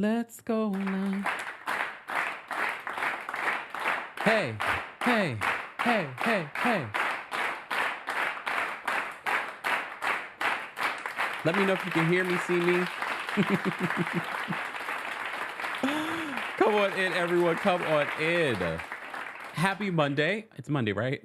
Let's go now. Hey, hey, hey, hey, hey. Let me know if you can hear me, see me. Come on in, everyone. Come on in. Happy Monday. It's Monday, right?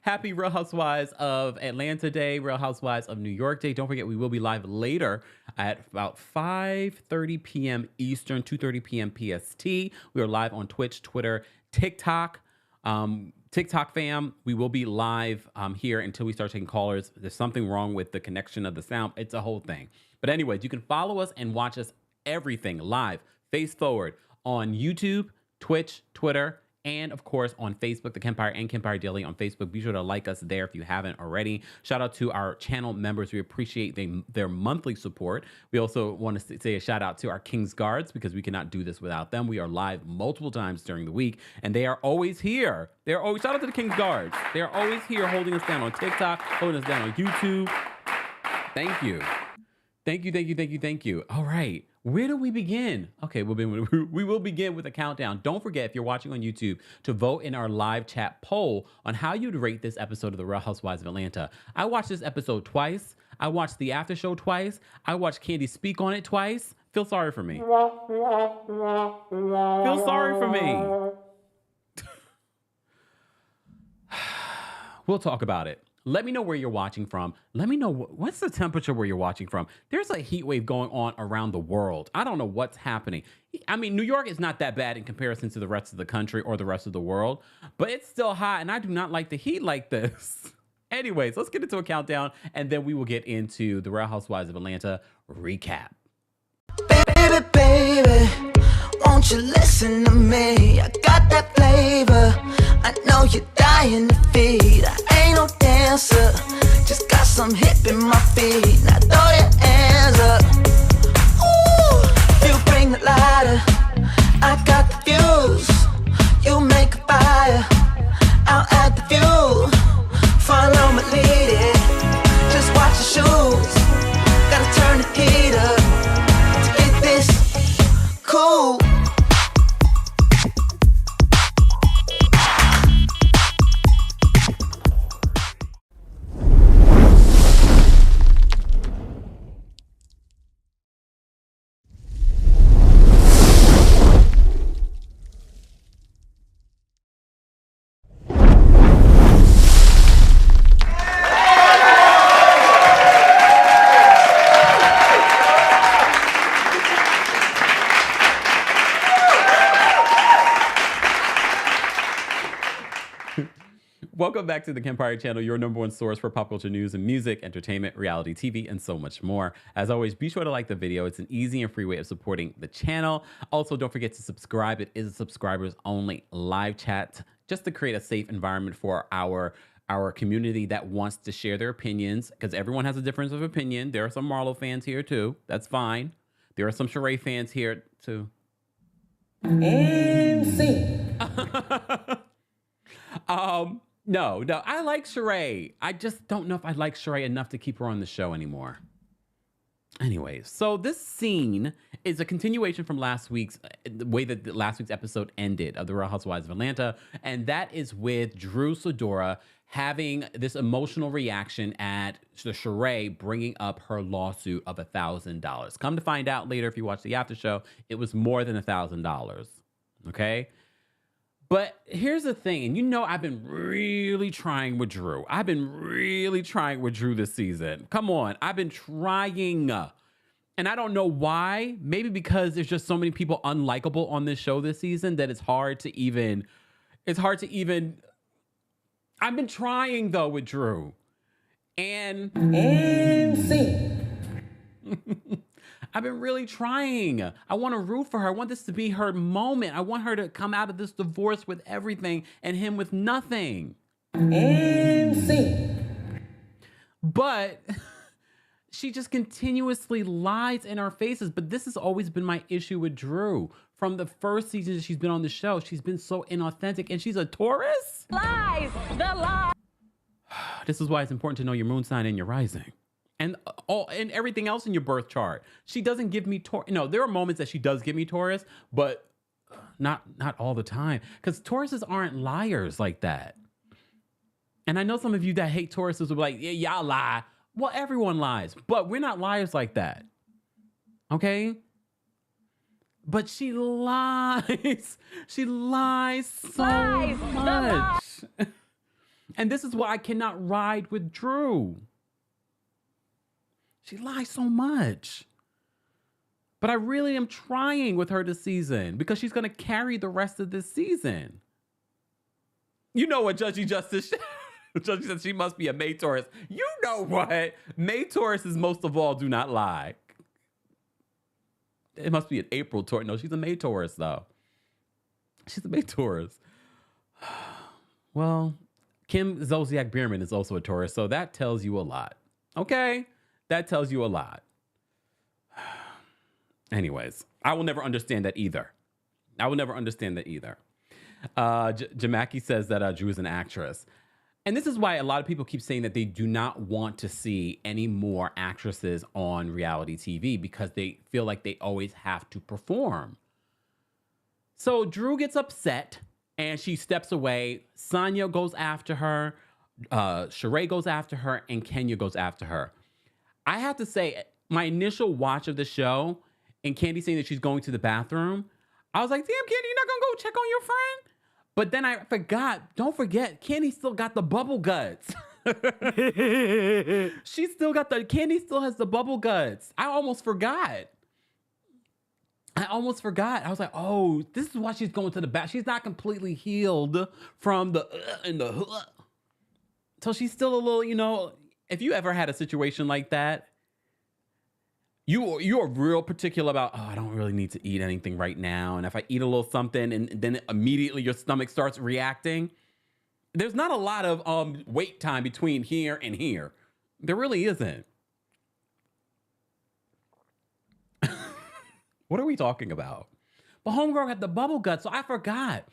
Happy Real Housewives of Atlanta Day, Real Housewives of New York Day. Don't forget, we will be live later at about 5:30 p.m. Eastern, 2:30 p.m. PST. We are live on Twitch, Twitter, TikTok. TikTok fam, we will be live here until we start taking callers. There's something wrong with the connection of the sound. It's a whole thing. But anyways, you can follow us and watch us everything live, face forward on YouTube, Twitch, Twitter, and of course on Facebook, TheKempire and Kempire Daily on Facebook. Be sure to like us there if you haven't already. Shout out to our channel members. We appreciate their monthly support. We also want to say a shout out to our King's Guards because we cannot do this without them. We are live multiple times during the week and they are always here. They're always, shout out to the King's Guards. They're always here holding us down on TikTok, holding us down on YouTube. Thank you. Thank you, thank you, thank you, thank you. All right. Where do we begin? Okay, we will begin with a countdown. Don't forget, if you're watching on YouTube, to vote in our live chat poll on how you'd rate this episode of The Real Housewives of Atlanta. I watched this episode twice. I watched the after show twice. I watched Kandi speak on it twice. Feel sorry for me. Feel sorry for me. We'll talk about it. Let me know where you're watching from. Let me know what's the temperature where you're watching from. There's a heat wave going on around the world. I don't know what's happening. I mean, New York is not that bad in comparison to the rest of the country or the rest of the world, but it's still hot and I do not like the heat like this. Anyways, let's get into a countdown and then we will get into the Real Housewives of Atlanta recap. Baby, baby, won't you listen to me? I got that flavor. I know you're dying to feed. I ain't no dancer, just got some hip in my feet. Now throw your hands up. Ooh, you bring the lighter. I got the fuse. You make a fire. I'll add the fuel. Follow my lead. Just watch your shoes. Gotta turn the heat up to get this cool. Welcome back to the Kempire channel, your number one source for pop culture news and music, entertainment, reality TV, and so much more. As always, be sure to like the video. It's an easy and free way of supporting the channel. Also, don't forget to subscribe. It is a subscribers only live chat just to create a safe environment for our community that wants to share their opinions because everyone has a difference of opinion. There are some Marlo fans here too. That's fine. There are some Sheree fans here too. MC. No, I like Sheree. I just don't know if I like Sheree enough to keep her on the show anymore. Anyways, so this scene is a continuation from last week's, the way that last week's episode ended of The Real Housewives of Atlanta, and that is with Drew Sidora having this emotional reaction at the Sheree bringing up her lawsuit of $1,000. Come to find out later, if you watch the after show, it was more than $1,000, okay? But here's the thing, and you know I've been really trying with Drew. I've been really trying with Drew this season. Come on, I've been trying. And I don't know why. Maybe because there's just so many people unlikable on this show this season that it's hard to even... I've been trying, though, with Drew. And... MC. I've been really trying. I want to root for her. I want this to be her moment. I want her to come out of this divorce with everything and him with nothing. MC. But she just continuously lies in our faces. But this has always been my issue with Drew. From the first season that she's been on the show, she's been so inauthentic. And she's a Taurus? Lies! The lies! This is why it's important to know your moon sign and your rising. and everything else in your birth chart. She doesn't give me Taurus. No, there are moments that she does give me Taurus, but not all the time, because Tauruses aren't liars like that. And I know some of you that hate Tauruses will be like, yeah, y'all lie. Well, everyone lies, but we're not liars like that. Okay? But she lies. She lies so much. And this is why I cannot ride with Drew. She lies so much. But I really am trying with her this season because she's going to carry the rest of this season. You know what Judgy Justice Judgy said she must be a May Taurus. You know what? May Tauruses most of all do not lie. It must be an April Taurus. No, she's a May Taurus though. She's a May Taurus. Well, Kim Zolciak Bierman is also a Taurus, so that tells you a lot. Okay? That tells you a lot. Anyways, I will never understand that either. Jamaki says that Drew is an actress. And this is why a lot of people keep saying that they do not want to see any more actresses on reality TV because they feel like they always have to perform. So Drew gets upset and she steps away. Sonia goes after her. Sheree goes after her. And Kenya goes after her. I have to say, my initial watch of the show and Kandi saying that she's going to the bathroom, I was like, damn, Kandi, you're not going to go check on your friend? But then I forgot, don't forget, Kandi still got the bubble guts. Kandi still has the bubble guts. I almost forgot. I was like, oh, this is why she's going to the bath. She's not completely healed from the so she's still a little, if you ever had a situation like that, you're real particular about, oh, I don't really need to eat anything right now. And if I eat a little something and then immediately your stomach starts reacting, there's not a lot of wait time between here and here. There really isn't. What are we talking about? But homegirl had the bubble gut, so I forgot.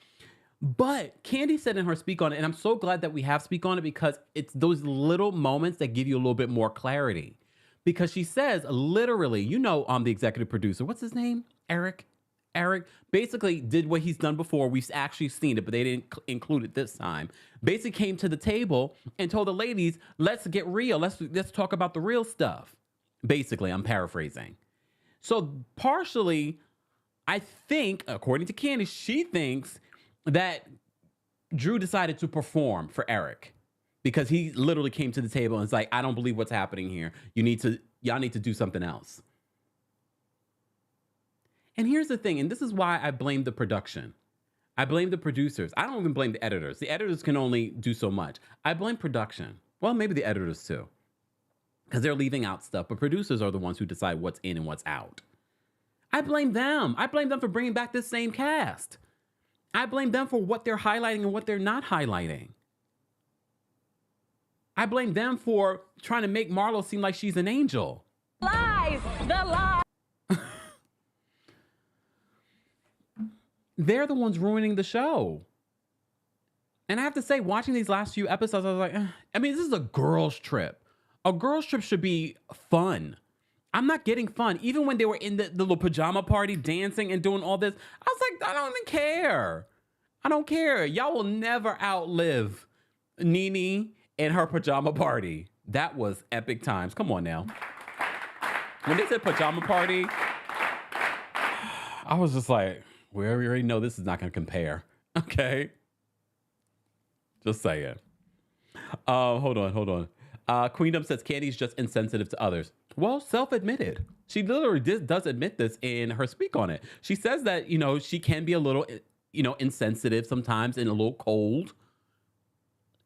But Kandi said in her speak on it, and I'm so glad that we have speak on it because it's those little moments that give you a little bit more clarity. Because she says, literally, the executive producer, what's his name? Eric basically did what he's done before. We've actually seen it, but they didn't include it this time. Basically came to the table and told the ladies, let's get real. Let's talk about the real stuff. Basically, I'm paraphrasing. So partially, I think, according to Kandi, she thinks that Drew decided to perform for Eric. Because he literally came to the table and was like, I don't believe what's happening here. Y'all need to do something else. And here's the thing, and this is why I blame the production. I blame the producers. I don't even blame the editors. The editors can only do so much. I blame production. Well, maybe the editors too. Because they're leaving out stuff, but producers are the ones who decide what's in and what's out. I blame them. I blame them for bringing back this same cast. I blame them for what they're highlighting and what they're not highlighting. I blame them for trying to make Marlo seem like she's an angel. Lies! The lie! They're the ones ruining the show. And I have to say, watching these last few episodes, I was like, this is a girls' trip. A girls' trip should be fun. I'm not getting fun. Even when they were in the little pajama party dancing and doing all this, I was like, I don't even care. I don't care. Y'all will never outlive Nene and her pajama party. That was epic times. Come on now. When they said pajama party, I was just like, we already know this is not going to compare. Okay. Just saying. Hold on. Queendom says Kandi's just insensitive to others. Well, self-admitted. She literally does admit this in her speak on it. She says that, she can be a little, insensitive sometimes and a little cold.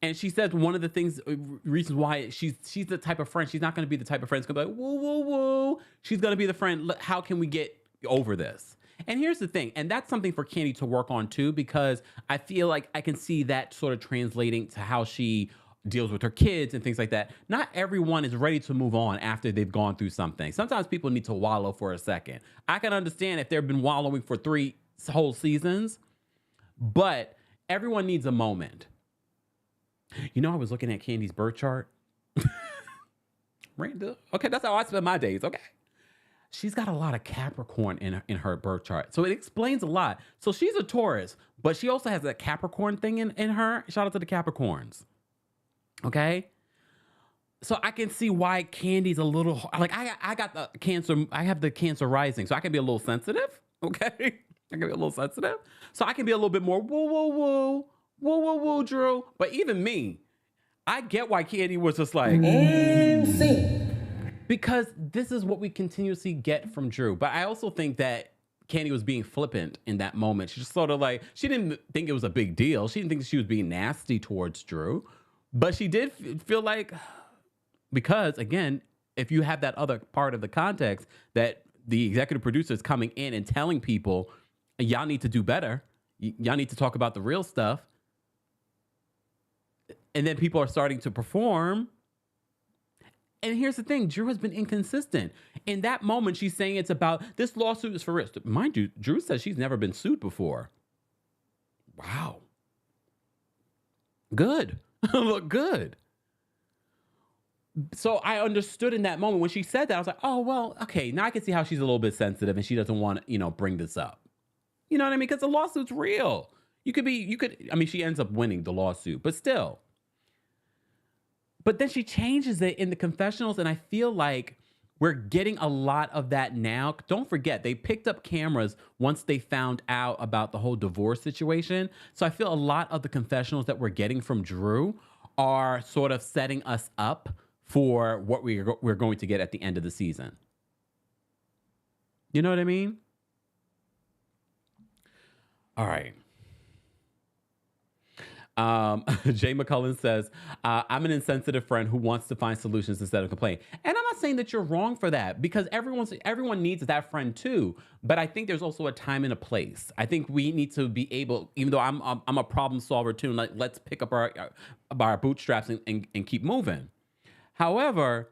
And she says one of the reasons why she's the type of friend, she's not going to be the type of friend that's going to be like, woo, woo, woo. She's going to be the friend. How can we get over this? And here's the thing. And that's something for Kandi to work on too, because I feel like I can see that sort of translating to how she deals with her kids and things like that. Not everyone is ready to move on after they've gone through something. Sometimes people need to wallow for a second. I can understand if they've been wallowing for 3 whole seasons, but everyone needs a moment. I was looking at Kandi's birth chart. Okay, that's how I spend my days. Okay. She's got a lot of Capricorn in her birth chart. So it explains a lot. So she's a Taurus, but she also has that Capricorn thing in her. Shout out to the Capricorns. Okay. So I can see why Kandi's a little like I got the Cancer. I have the Cancer rising, so I can be a little sensitive. Okay. I can be a little sensitive. So I can be a little bit more woo, Drew. But even me, I get why Kandi was just like, because this is what we continuously get from Drew. But I also think that Kandi was being flippant in that moment. She just sort of like, she didn't think it was a big deal. She didn't think she was being nasty towards Drew. But she did feel like, because again, if you have that other part of the context that the executive producer is coming in and telling people, y'all need to do better. Y'all need to talk about the real stuff. And then people are starting to perform. And here's the thing, Drew has been inconsistent. In that moment, she's saying it's about, this lawsuit is for risk. Mind you, Drew says she's never been sued before. Wow. Good. Look good. So I understood in that moment when she said that, I was like, oh, well, okay, now I can see how she's a little bit sensitive and she doesn't want to, bring this up. You know what I mean? Because the lawsuit's real. She ends up winning the lawsuit, but still. But then she changes it in the confessionals, and I feel like we're getting a lot of that now. Don't forget, they picked up cameras once they found out about the whole divorce situation. So I feel a lot of the confessionals that we're getting from Drew are sort of setting us up for what we're going to get at the end of the season. You know what I mean? All right. Jay McCullen says, I'm an insensitive friend who wants to find solutions instead of complain. And I'm not saying that you're wrong for that, because everyone needs that friend too. But I think there's also a time and a place. I think we need to be able, even though I'm a problem solver too, and let's pick up our bootstraps and keep moving. However,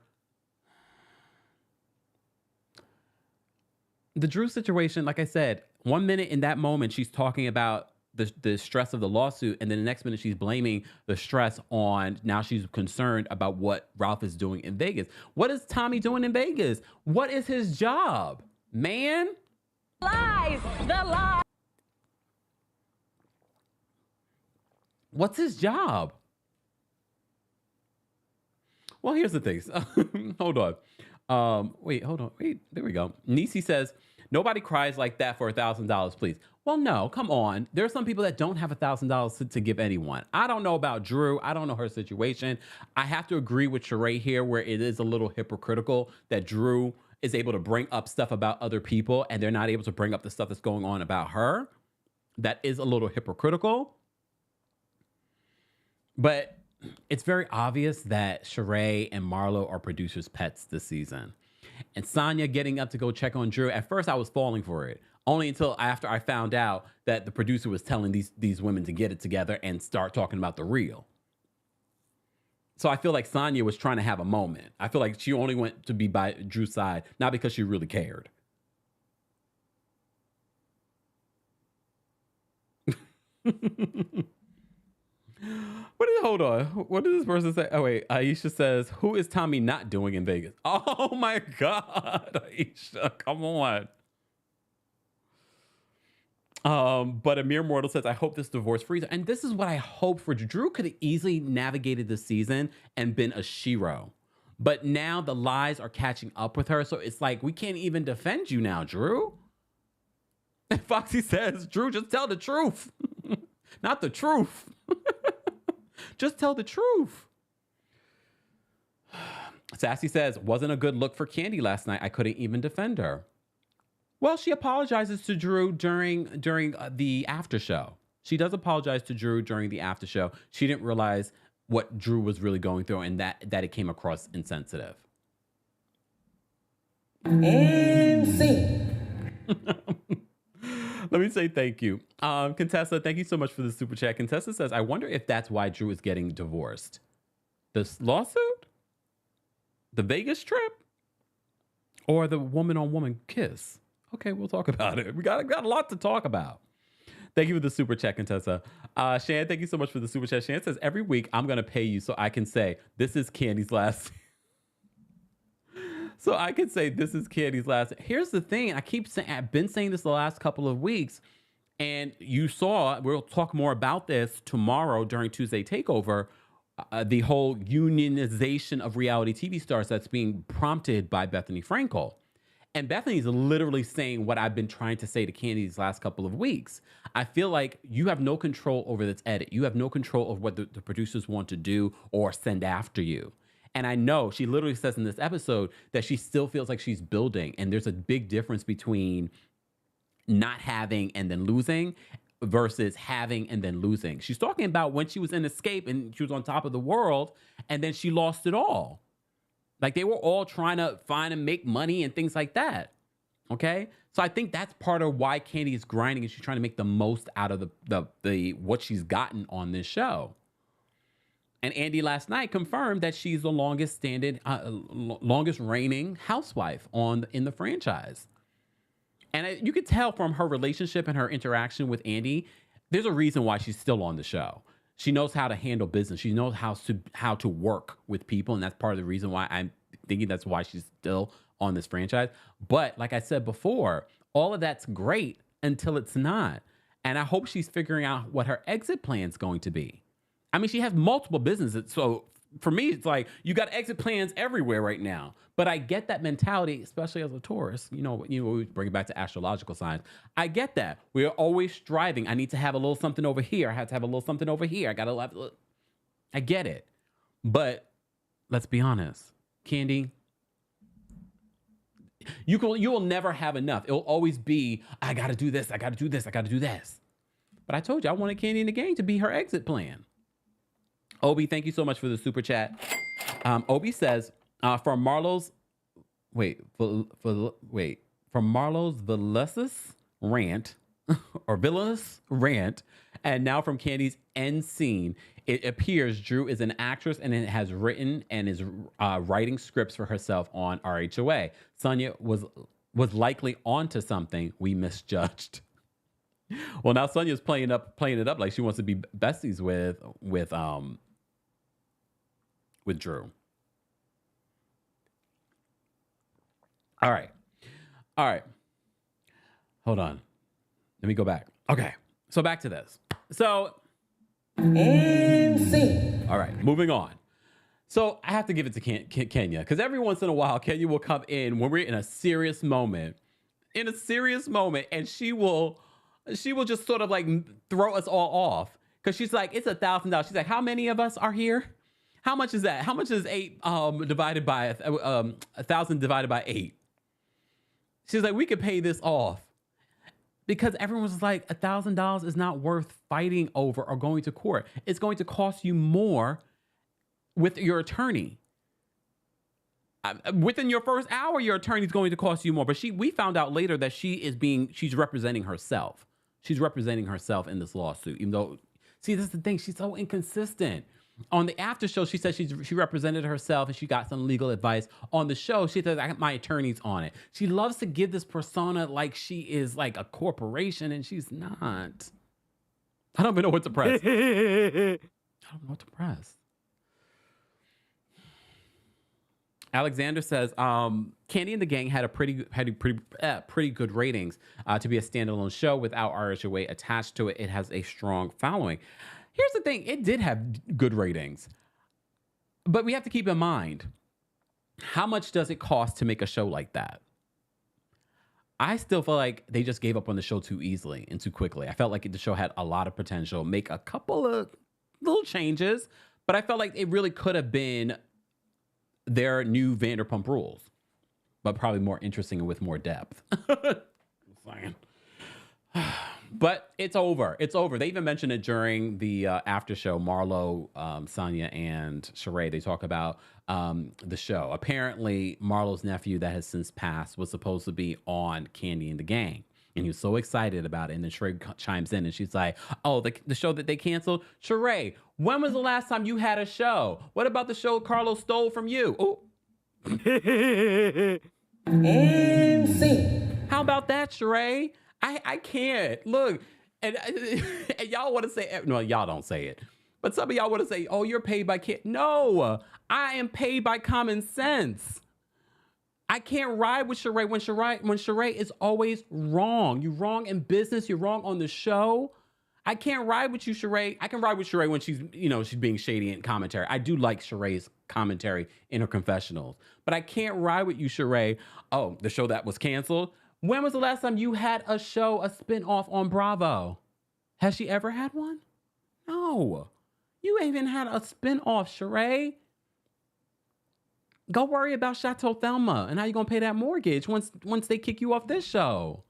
the Drew situation, like I said, 1 minute in that moment, she's talking about the stress of the lawsuit, and then the next minute she's blaming the stress on, now she's concerned about what Ralph is doing in Vegas. What is Tommy doing in Vegas? What is his job, man? Lies, the lie. What's his job? Well, here's the thing. Hold on. Wait, there we go. Nisi says, nobody cries like that for $1,000, please. Well, no, come on. There are some people that don't have $1,000 to give anyone. I don't know about Drew. I don't know her situation. I have to agree with Sheree here, where it is a little hypocritical that Drew is able to bring up stuff about other people and they're not able to bring up the stuff that's going on about her. That is a little hypocritical. But it's very obvious that Sheree and Marlo are producers' pets this season. And Sonya getting up to go check on Drew, at first I was falling for it. Only until after I found out that the producer was telling these women to get it together and start talking about the real. So I feel like Sonya was trying to have a moment. I feel like she only went to be by Drew's side, not because she really cared. Hold on. What did this person say? Oh, wait. Aisha says, who is Tommy not doing in Vegas? Oh, my God. Aisha, come on. But Amir Mortal says, I hope this divorce frees. And this is what I hope for. Drew could have easily navigated the season and been a shero. But now the lies are catching up with her. So it's like, we can't even defend you now, Drew. And Foxy says, Drew, just tell the truth. Not the truth. Just tell the truth. Sassy says, wasn't a good look for Kandi last night. I couldn't even defend her. Well, she apologizes to Drew during the after show. She does apologize to Drew during the after show. She didn't realize what Drew was really going through and that it came across insensitive. And scene. Let me say thank you. Contessa, thank you so much for the super chat. Contessa says, I wonder if that's why Drew is getting divorced. This lawsuit? The Vegas trip? Or the woman-on-woman kiss? Okay, we'll talk about it. We got a lot to talk about. Thank you for the super chat, Contessa. Shan, thank you so much for the super chat. Shan says, every week I'm going to pay you so I can say, this is Kandi's last. So I could say this is Kandi's last. Here's the thing. I've been saying this the last couple of weeks, and you saw, we'll talk more about this tomorrow during Tuesday Takeover, the whole unionization of reality TV stars that's being prompted by Bethany Frankel. And Bethany's literally saying what I've been trying to say to Kandi these last couple of weeks. I feel like you have no control over this edit. You have no control of what the producers want to do or send after you. And I know she literally says in this episode that she still feels like she's building. And there's a big difference between not having and then losing versus having and then losing. She's talking about when she was in Escape and she was on top of the world and then she lost it all. Like they were all trying to find and make money and things like that. Okay. So I think that's part of why Kandi is grinding and she's trying to make the most out of the what she's gotten on this show. And Andy last night confirmed that she's the longest reigning housewife in the franchise. And you could tell from her relationship and her interaction with Andy, there's a reason why she's still on the show. She knows how to handle business. She knows how to work with people. And that's part of the reason why I'm thinking that's why she's still on this franchise. But like I said before, all of that's great until it's not. And I hope she's figuring out what her exit plan is going to be. I mean, she has multiple businesses. So for me, it's like you got exit plans everywhere right now. But I get that mentality, especially as a Taurus. You know, we bring it back to astrological signs. I get that. We're always striving. I need to have a little something over here. I have to have a little something over here. I get it. But let's be honest, Kandi, you will never have enough. It'll always be, I got to do this. I got to do this. I got to do this. But I told you, I wanted Kandi and the gang to be her exit plan. Obi, thank you so much for the super chat. Obi says, from Marlo's villainous rant, or villainous rant, and now from Kandi's end scene, it appears Drew is an actress and has written and is writing scripts for herself on RHOA. Sonia was likely onto something we misjudged. Well, now Sonia's playing it up like she wants to be besties with Drew. All right. Hold on. Let me go back. Okay. So back to this. So, and scene. All right. Moving on. So I have to give it to Kenya because every once in a while, Kenya will come in when we're in a serious moment, and she will just sort of like throw us all off because she's like, it's $1,000. She's like, how many of us are here? How much is that? How much is 8 divided by 1,000 divided by 8? She's like, we could pay this off because everyone was like, $1,000 is not worth fighting over or going to court. It's going to cost you more with your attorney. Within your first hour, your attorney is going to cost you more. But we found out later that she's representing herself. She's representing herself in this lawsuit, even though, see, this is the thing. She's so inconsistent. On the after show, she said she represented herself and she got some legal advice. On the show, she said, I got my attorneys on it. She loves to give this persona like she is like a corporation, and she's not. I don't even know what to press. Alexander says, Kandi and the Gang had pretty good ratings to be a standalone show without RHOA attached to it. It has a strong following. Here's the thing. It did have good ratings, but we have to keep in mind, how much does it cost to make a show like that? I still feel like they just gave up on the show too easily and too quickly. I felt like the show had a lot of potential, make a couple of little changes, but I felt like it really could have been their new Vanderpump Rules, but probably more interesting and with more depth. But it's over. It's over. They even mentioned it during the after show. Marlo, Sonia, and Sheree, they talk about the show. Apparently, Marlo's nephew that has since passed was supposed to be on Kandi and the Gang. And he was so excited about it. And then Sheree chimes in and she's like, oh, the show that they canceled? Sheree, when was the last time you had a show? What about the show Carlos stole from you? Oh. And see. How about that, Sheree? I can't. Look, and y'all want to say, no, y'all don't say it. But some of y'all want to say, oh, you're paid by No, I am paid by common sense. I can't ride with Sheree when Sheree is always wrong. You're wrong in business. You're wrong on the show. I can't ride with you, Sheree. I can ride with Sheree when she's being shady in commentary. I do like Sheree's commentary in her confessionals, but I can't ride with you, Sheree. Oh, the show that was canceled. When was the last time you had a show, a spinoff on Bravo? Has she ever had one? No. You ain't even had a spinoff, Sheree. Go worry about Chateau Thelma and how you gonna pay that mortgage once they kick you off this show.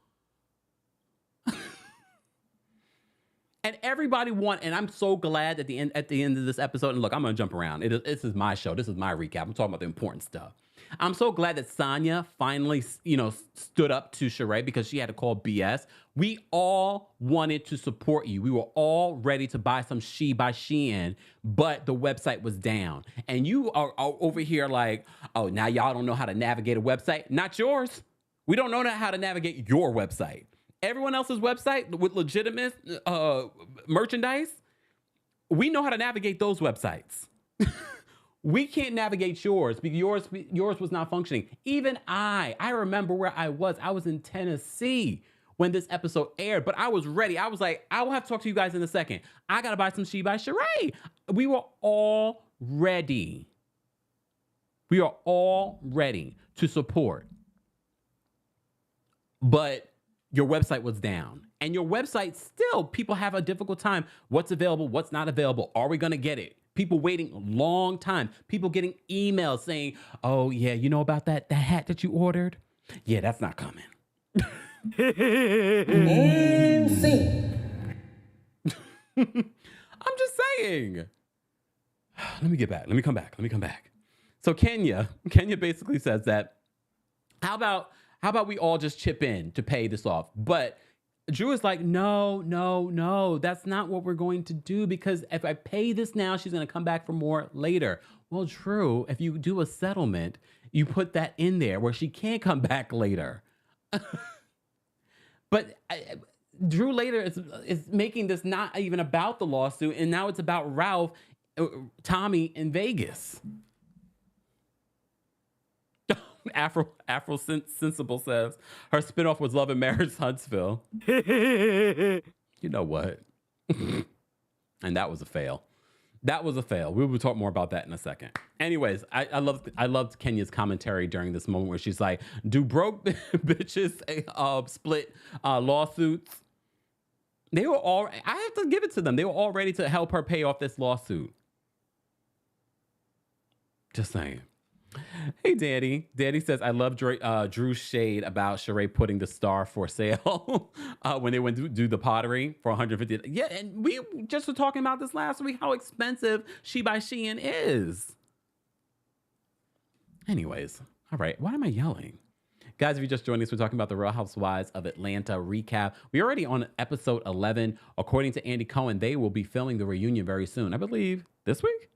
And everybody and I'm so glad at the end of this episode. And look, I'm gonna jump around. This is my show. This is my recap. I'm talking about the important stuff. I'm so glad that Sonya finally, stood up to Sheree because she had to call BS. We all wanted to support you. We were all ready to buy some She by Shein, but the website was down. And you are over here like, oh, now y'all don't know how to navigate a website. Not yours. We don't know how to navigate your website. Everyone else's website with legitimate merchandise, we know how to navigate those websites. We can't navigate yours because yours was not functioning. Even I remember where I was. I was in Tennessee when this episode aired, but I was ready. I was like, I will have to talk to you guys in a second. I got to buy some She by Sheree. We were all ready. We are all ready to support. But your website was down. And your website still, people have a difficult time. What's available? What's not available? Are we going to get it? People waiting a long time. People getting emails saying, oh, yeah, you know about that hat that you ordered? Yeah, that's not coming. And see. I'm just saying. Let me come back. So Kenya basically says that, how about we all just chip in to pay this off? But Drew is like, no, that's not what we're going to do, because if I pay this now, she's going to come back for more later. Well, Drew, if you do a settlement, you put that in there where she can't come back later. But Drew later is making this not even about the lawsuit, and now it's about Ralph, Tommy in Vegas. Afro Sensible says her spinoff was Love and Marriage Huntsville. You know what? And that was a fail. We will talk more about that in a second. Anyways, I loved Kenya's commentary during this moment where she's like, do broke bitches split lawsuits? They were all, I have to give it to them. They were all ready to help her pay off this lawsuit. Just saying. Hey, Daddy. Daddy says, I love Drew's shade about Sheree putting the star for sale when they went to do the pottery for $150. Yeah, and we just were talking about this last week, how expensive She by Shein is. Anyways, all right. Why am I yelling? Guys, if you just joined us, we're talking about the Real Housewives of Atlanta recap. We're already on episode 11. According to Andy Cohen, they will be filming the reunion very soon. I believe this week?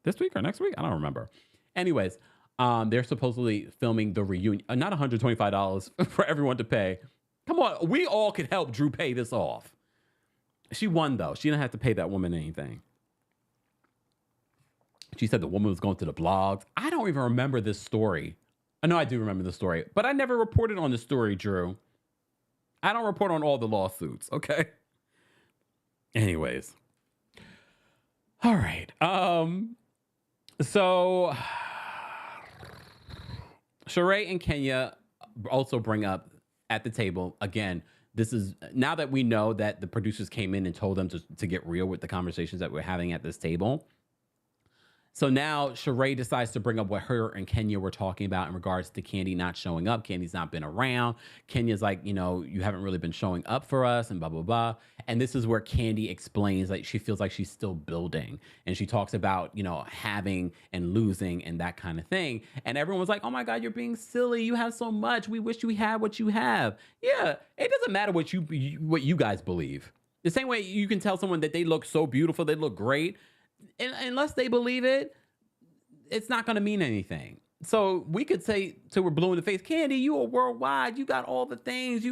This week or next week? I don't remember. Anyways, they're supposedly filming the reunion. Not $125 for everyone to pay. Come on, we all could help Drew pay this off. She won, though. She didn't have to pay that woman anything. She said the woman was going to the blogs. I don't even remember this story. I know I do remember the story, but I never reported on the story, Drew. I don't report on all the lawsuits, okay? Anyways. All right. So Sheree and Kenya also bring up at the table, again, this is now that we know that the producers came in and told them to get real with the conversations that we're having at this table. So now Sheree decides to bring up what her and Kenya were talking about in regards to Kandi not showing up. Kandi's not been around. Kenya's like, you haven't really been showing up for us and blah, blah, blah. And this is where Kandi explains like she feels like she's still building. And she talks about, having and losing and that kind of thing. And everyone was like, oh my God, you're being silly. You have so much. We wish we had what you have. Yeah, it doesn't matter what you guys believe. The same way you can tell someone that they look so beautiful, they look great. And unless they believe it, it's not going to mean anything. So we could say till we're blue in the face, Kandi, you are worldwide. You got all the things.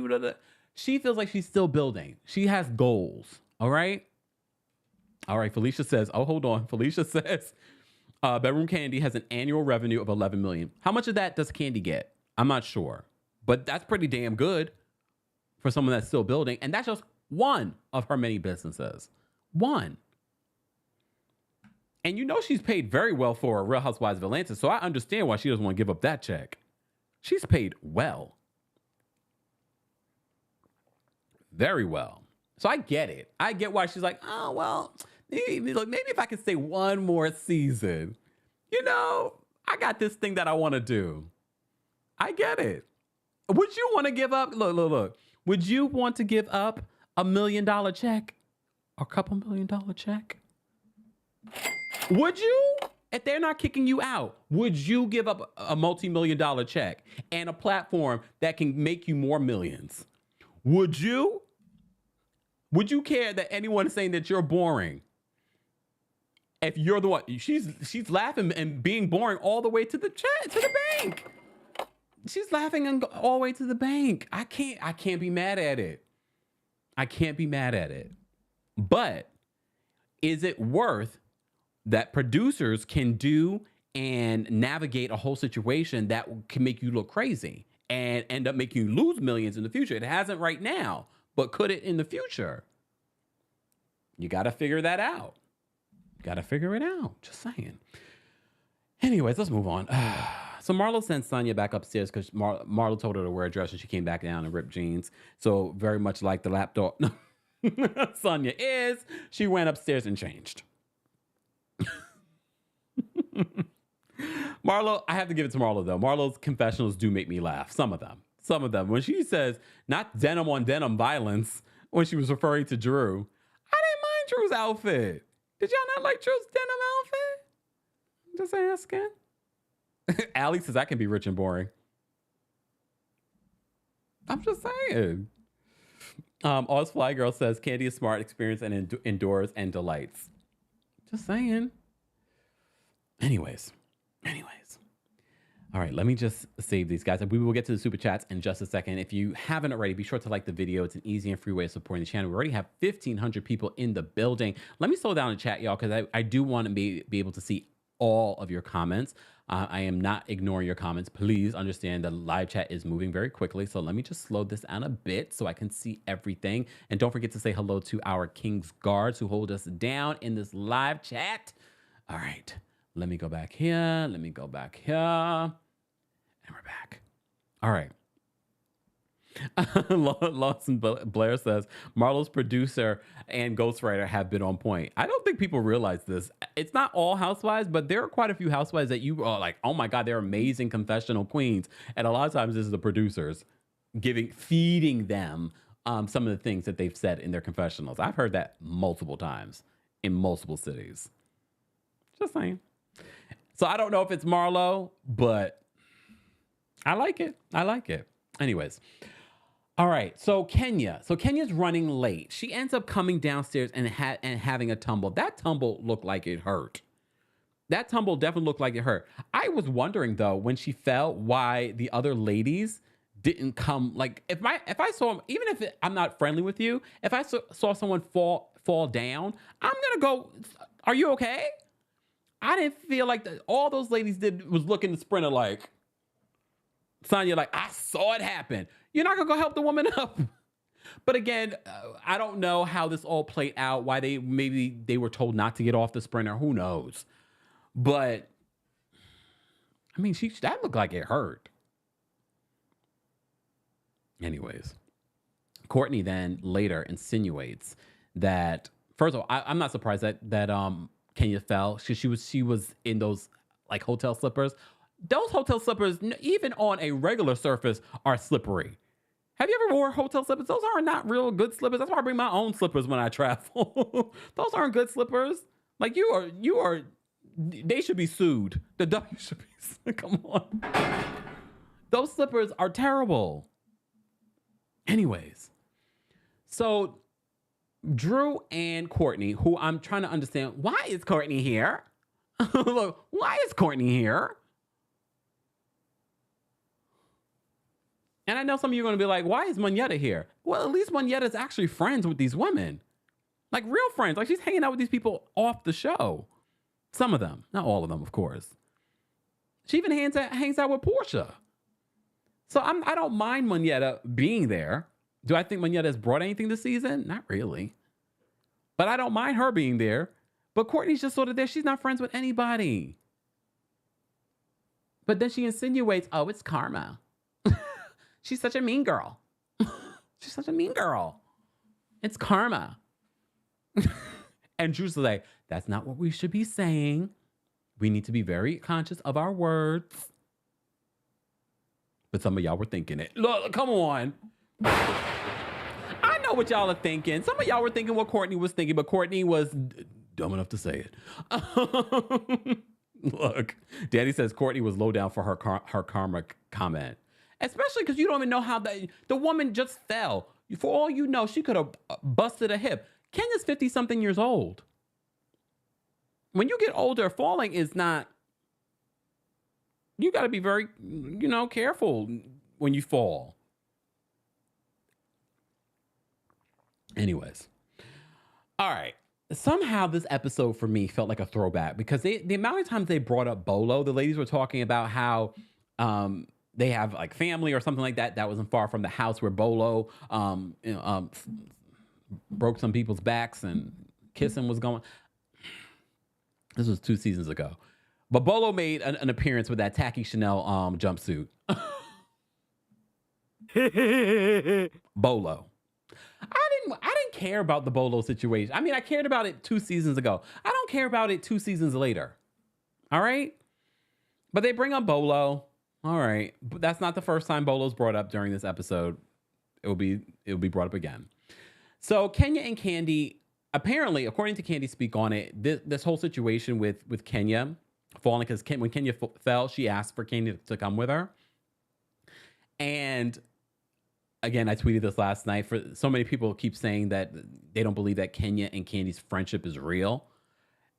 She feels like she's still building. She has goals. All right. All right. Felicia says, oh, hold on. Felicia says, Bedroom Kandi has an annual revenue of 11 million. How much of that does Kandi get? I'm not sure, but that's pretty damn good for someone that's still building. And that's just one of her many businesses. One. And you know she's paid very well for Real Housewives of Atlanta, so I understand why she doesn't want to give up that check. She's paid well. Very well. So I get it. I get why she's like, oh, well, maybe if I could stay one more season, you know, I got this thing that I want to do. I get it. Would you want to give up? Look. Would you want to give up $1 million check? A couple $1 million check? Would you? If they're not kicking you out, would you give up a multi-million-dollar check and a platform that can make you more millions? Would you? Would you care that anyone is saying that you're boring? If you're the one, she's laughing and being boring all the way to the bank. She's laughing and all the way to the bank. I can't be mad at it. I can't be mad at it. But is it worth that producers can do and navigate a whole situation that can make you look crazy and end up making you lose millions in the future? It hasn't right now, but could it in the future? You got to figure that out. Got to figure it out. Just saying. Anyways, let's move on. So Marlo sent Sonya back upstairs because Marlo told her to wear a dress and she came back down in ripped jeans. So very much like the lapdog Sonya is, she went upstairs and changed. Marlo, I have to give it to Marlo though. Marlo's confessionals do make me laugh. Some of them. When she says not denim on denim violence, when she was referring to Drew, I didn't mind Drew's outfit. Did y'all not like Drew's denim outfit? Just asking. Allie says I can be rich and boring. I'm just saying. Oz Fly Girl says Kandi is smart, experienced, and endures and delights. Just saying. Anyways. All right, let me just save these guys. We will get to the super chats in just a second. If you haven't already, be sure to like the video. It's an easy and free way of supporting the channel. We already have 1,500 people in the building. Let me slow down the chat, y'all, because I do want to be able to see all of your comments. I am not ignoring your comments. Please understand the live chat is moving very quickly. So let me just slow this down a bit so I can see everything. And don't forget to say hello to our King's Guards who hold us down in this live chat. All right. Let me go back here. And we're back. All right. Lawson Blair says, Marlo's producer and ghostwriter have been on point. I don't think people realize this. It's not all housewives, but there are quite a few housewives that you are like, oh my God, they're amazing confessional queens. And a lot of times this is the producers feeding them some of the things that they've said in their confessionals. I've heard that multiple times in multiple cities. Just saying. So I don't know if it's Marlo, but I like it. Anyways. All right. So Kenya's running late. She ends up coming downstairs and having a tumble. That tumble looked like it hurt. That tumble definitely looked like it hurt. I was wondering though, when she fell, why the other ladies didn't come. Like if I saw him, even if I'm not friendly with you, if I saw someone fall down, I'm going to go, are you okay? I didn't feel like all those ladies did was look in the sprinter like, Sonya, like, I saw it happen. You're not going to go help the woman up. But again, I don't know how this all played out, why maybe they were told not to get off the sprinter. Who knows? But, I mean, that looked like it hurt. Anyways, Courtney then later insinuates that, first of all, I'm not surprised that Kenya fell. She was in those like hotel slippers. Those hotel slippers, even on a regular surface, are slippery. Have you ever wore hotel slippers? Those are not real good slippers. That's why I bring my own slippers when I travel. Those aren't good slippers. Like you are, they should be sued. The W should be sued. Come on. Those slippers are terrible. Anyways, so Drew and Courtney, who I'm trying to understand, why is Courtney here? Look, why is Courtney here? And I know some of you are going to be like, why is Monyetta here? Well, at least Monyetta's actually friends with these women. Like real friends. Like she's hanging out with these people off the show. Some of them, not all of them, of course. She even hangs out with Portia. So I don't mind Moneta being there. Do I think Moneta has brought anything this season? Not really. But I don't mind her being there. But Courtney's just sort of there. She's not friends with anybody. But then she insinuates, oh, it's karma. She's such a mean girl. She's such a mean girl. It's karma. And Drew's like, that's not what we should be saying. We need to be very conscious of our words. But some of y'all were thinking it. Look, come on. I know what y'all are thinking. Some of y'all were thinking what Courtney was thinking, but Courtney was dumb enough to say it. Look, Daddy says Courtney was low down for her karma comment. Especially because you don't even know how the woman just fell. For all you know, she could have busted a hip. Kenya's 50-something years old. When you get older, falling is not... You got to be very, careful when you fall. Anyways. All right. Somehow this episode for me felt like a throwback because the amount of times they brought up Bolo, the ladies were talking about how they have like family or something like that wasn't far from the house where Bolo broke some people's backs and kissing was going. This was 2 seasons ago. But Bolo made an appearance with that tacky Chanel jumpsuit. Bolo. I didn't care about the Bolo situation. I mean, I cared about it 2 seasons ago. I don't care about it 2 seasons later. All right? But they bring up Bolo. All right. But that's not the first time Bolo's brought up during this episode. It'll be brought up again. So Kenya and Kandi, apparently, according to Kandi Speak on it, this whole situation with Kenya falling, because when Kenya fell, she asked for Kandi to come with her. And again, I tweeted this last night. For so many people keep saying that they don't believe that Kenya and Kandi's friendship is real.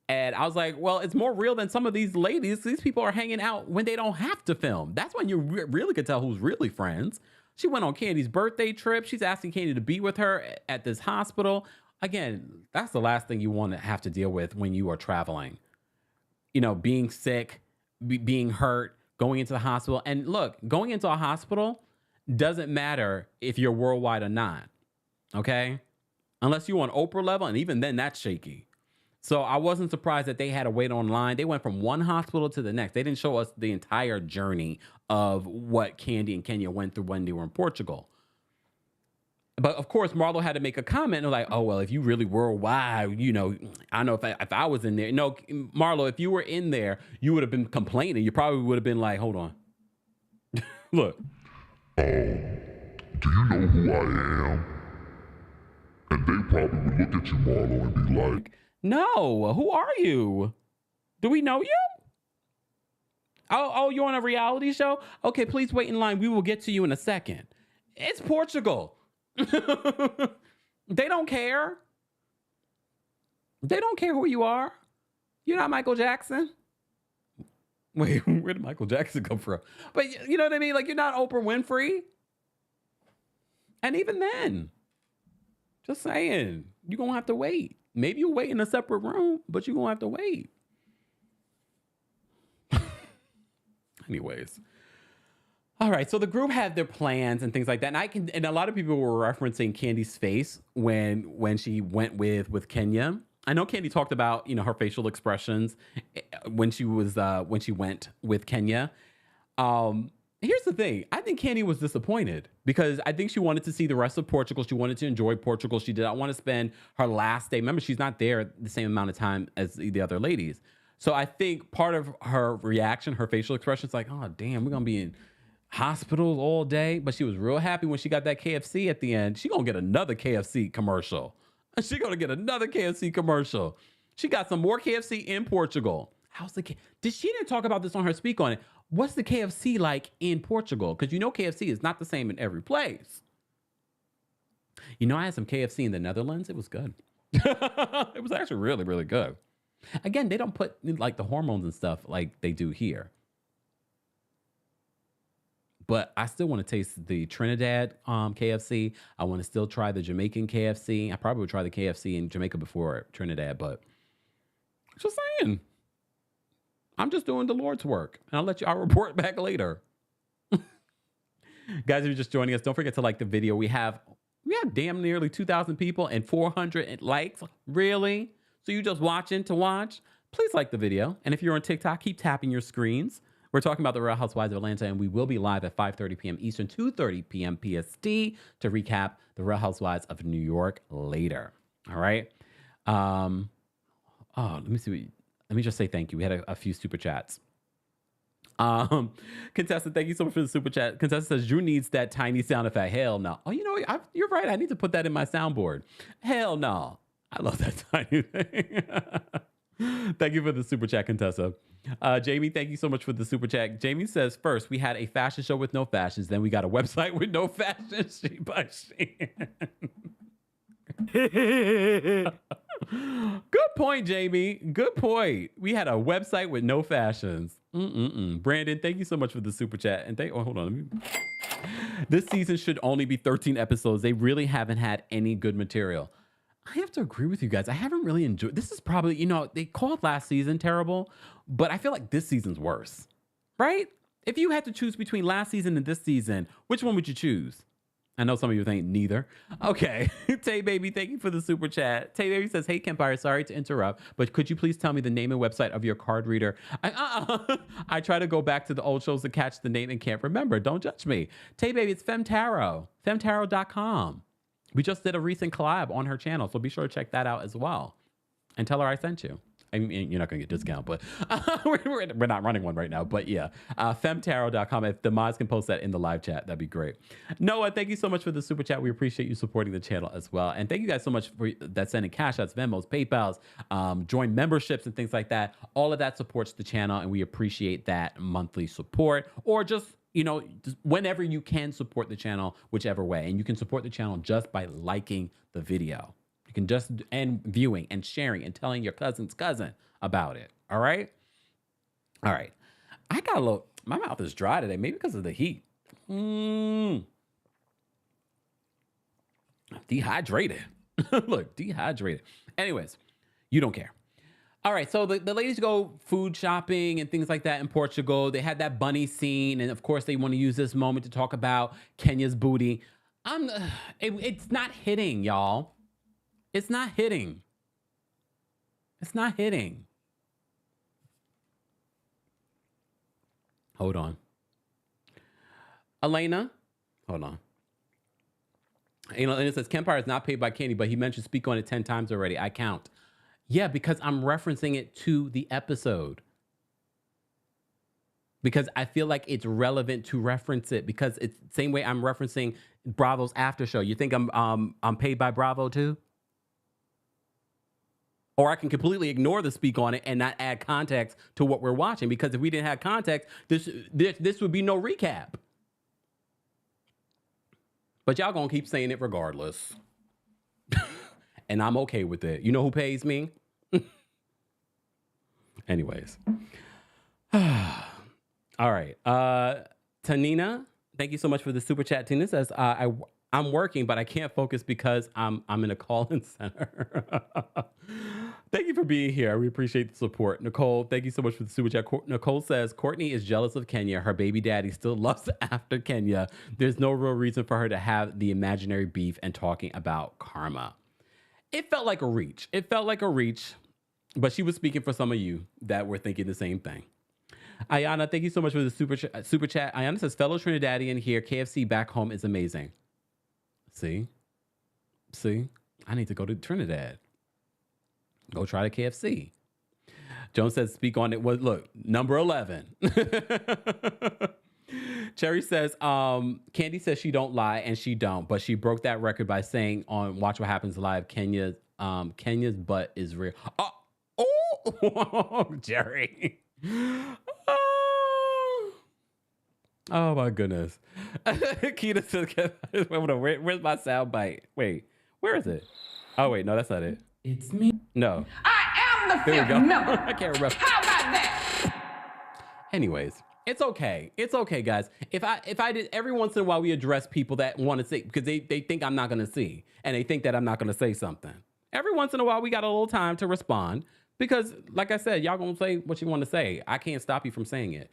And I was like, well, it's more real than some of these ladies. These people are hanging out when they don't have to film. That's when you really could tell who's really friends. She went on Kandi's birthday trip. She's asking Kandi to be with her at this hospital. Again, that's the last thing you want to have to deal with when you are traveling. Being sick, being hurt, going into the hospital. And look, going into a hospital doesn't matter if you're worldwide or not. Okay? Unless you're on Oprah level, and even then that's shaky. So I wasn't surprised that they had to wait online. They went from one hospital to the next. They didn't show us the entire journey of what Kandi and Kenya went through when they were in Portugal. But of course, Marlo had to make a comment. Like, oh, well, if you really worldwide, I know if I was in there. No, Marlo, if you were in there, you would have been complaining. You probably would have been like, hold on. Look. Do you know who I am? And they probably would look at you, Marlo, and be like, no, who are you? Do we know you? Oh, you're on a reality show? Okay, please wait in line. We will get to you in a second. It's Portugal. They don't care. They don't care who you are. You're not Michael Jackson. Wait, where did Michael Jackson come from? But you know what I mean? Like, you're not Oprah Winfrey. And even then, just saying, you're going to have to wait. Maybe you'll wait in a separate room, but you're going to have to wait. Anyways. All right. So the group had their plans and things like that. And a lot of people were referencing Kandi's face when she went with Kenya. I know Kandi talked about, her facial expressions when she went with Kenya. Here's the thing. I think Kandi was disappointed because I think she wanted to see the rest of Portugal. She wanted to enjoy Portugal. She did not want to spend her last day. Remember, she's not there the same amount of time as the other ladies. So I think part of her reaction, her facial expression is like, oh, damn, we're going to be in hospitals all day. But she was real happy when she got that KFC at the end. She going to get another KFC commercial. She going to get another KFC commercial. She got some more KFC in Portugal. How's the she didn't talk about this on her Speak on It. What's the KFC like in Portugal? Because KFC is not the same in every place. I had some KFC in the Netherlands. It was good. It was actually really, really good. Again, they don't put like the hormones and stuff like they do here. But I still want to taste the Trinidad KFC. I want to still try the Jamaican KFC. I probably would try the KFC in Jamaica before Trinidad, but just saying. I'm just doing the Lord's work. And I'll report back later. Guys, if you're just joining us, don't forget to like the video. We have damn nearly 2,000 people and 400 likes. Really? So you just watching to watch? Please like the video. And if you're on TikTok, keep tapping your screens. We're talking about the Real Housewives of Atlanta, and we will be live at 5:30 p.m. Eastern, 2:30 p.m. PST to recap the Real Housewives of New York later. All right. Let me see. Let me just say thank you. We had a few super chats. Contestant, thank you so much for the super chat. Contestant says Drew needs that tiny sound effect. Hell no. Oh, you know, you're right. I need to put that in my soundboard. Hell no. I love that tiny thing. Thank you for the super chat, Contessa. Jamie, thank you so much for the super chat. Jamie says, first, we had a fashion show with no fashions. Then we got a website with no fashions. Sheet by sheet. Good point, Jamie. Good point. We had a website with no fashions. Brandon, thank you so much for the super chat. And hold on. This season should only be 13 episodes. They really haven't had any good material. I have to agree with you guys. I haven't really enjoyed. This is probably, they called last season terrible, but I feel like this season's worse, right? If you had to choose between last season and this season, which one would you choose? I know some of you think neither. Okay. Tay Baby, thank you for the super chat. Tay Baby says, hey, Kempire, sorry to interrupt, but could you please tell me the name and website of your card reader? I try to go back to the old shows to catch the name and can't remember. Don't judge me. Tay Baby, it's Femtarot, femtarot.com. We just did a recent collab on her channel, so be sure to check that out as well. And tell her I sent you. I mean, you're not going to get a discount, but we're not running one right now. But yeah, femtarot.com. If the mods can post that in the live chat, that'd be great. Noah, thank you so much for the super chat. We appreciate you supporting the channel as well. And thank you guys so much for that sending cash outs, Venmos, PayPals, join memberships and things like that. All of that supports the channel, and we appreciate that monthly support, or just whenever you can support the channel, whichever way. And you can support the channel just by liking the video. You can and viewing and sharing and telling your cousin's cousin about it. All right. All right. I got my mouth is dry today, maybe because of the heat. Dehydrated. Look, dehydrated. Anyways, you don't care. All right, so the ladies go food shopping and things like that in Portugal. They had that bunny scene, and of course, they want to use this moment to talk about Kenya's booty. It's not hitting, y'all. It's not hitting. It's not hitting. Hold on. Elena, hold on. Elena says, Kempire is not paid by Kandi, but he mentioned speak on it 10 times already. I count. Yeah, because I'm referencing it to the episode. Because I feel like it's relevant to reference it, because it's the same way I'm referencing Bravo's after show. You think I'm paid by Bravo too? Or I can completely ignore the speak on it and not add context to what we're watching, because if we didn't have context, this would be no recap. But y'all gonna keep saying it regardless. And I'm okay with it. You know who pays me? Anyways. All right. Tanina, thank you so much for the super chat. Tina says, I'm working, but I can't focus because I'm in a call-in center. Thank you for being here. We appreciate the support. Nicole, thank you so much for the super chat. Nicole says, Courtney is jealous of Kenya. Her baby daddy still loves after Kenya. There's no real reason for her to have the imaginary beef and talking about karma. It felt like a reach. It felt like a reach, but she was speaking for some of you that were thinking the same thing. Ayana, thank you so much for the super chat. Ayana says, fellow Trinidadian here, KFC back home is amazing. See, I need to go to Trinidad. Go try the KFC. Jones says, speak on it. Look, number 11. Cherry says, Kandi says she don't lie, and she don't, but she broke that record by saying on Watch What Happens Live, Kenya's butt is real. Oh, Jerry. Oh my goodness. Keita says, where's my sound bite? Wait, where is it? Oh wait, no, that's not it. It's me. No. I am the There we fifth go. member. I can't remember. How about that? Anyways, it's okay. It's okay, guys. If I did, every once in a while we address people that want to say, because they think I'm not going to see, and they think that I'm not going to say something. Every once in a while we got a little time to respond, Because, like I said, y'all gonna say what you want to say. I can't stop you from saying it.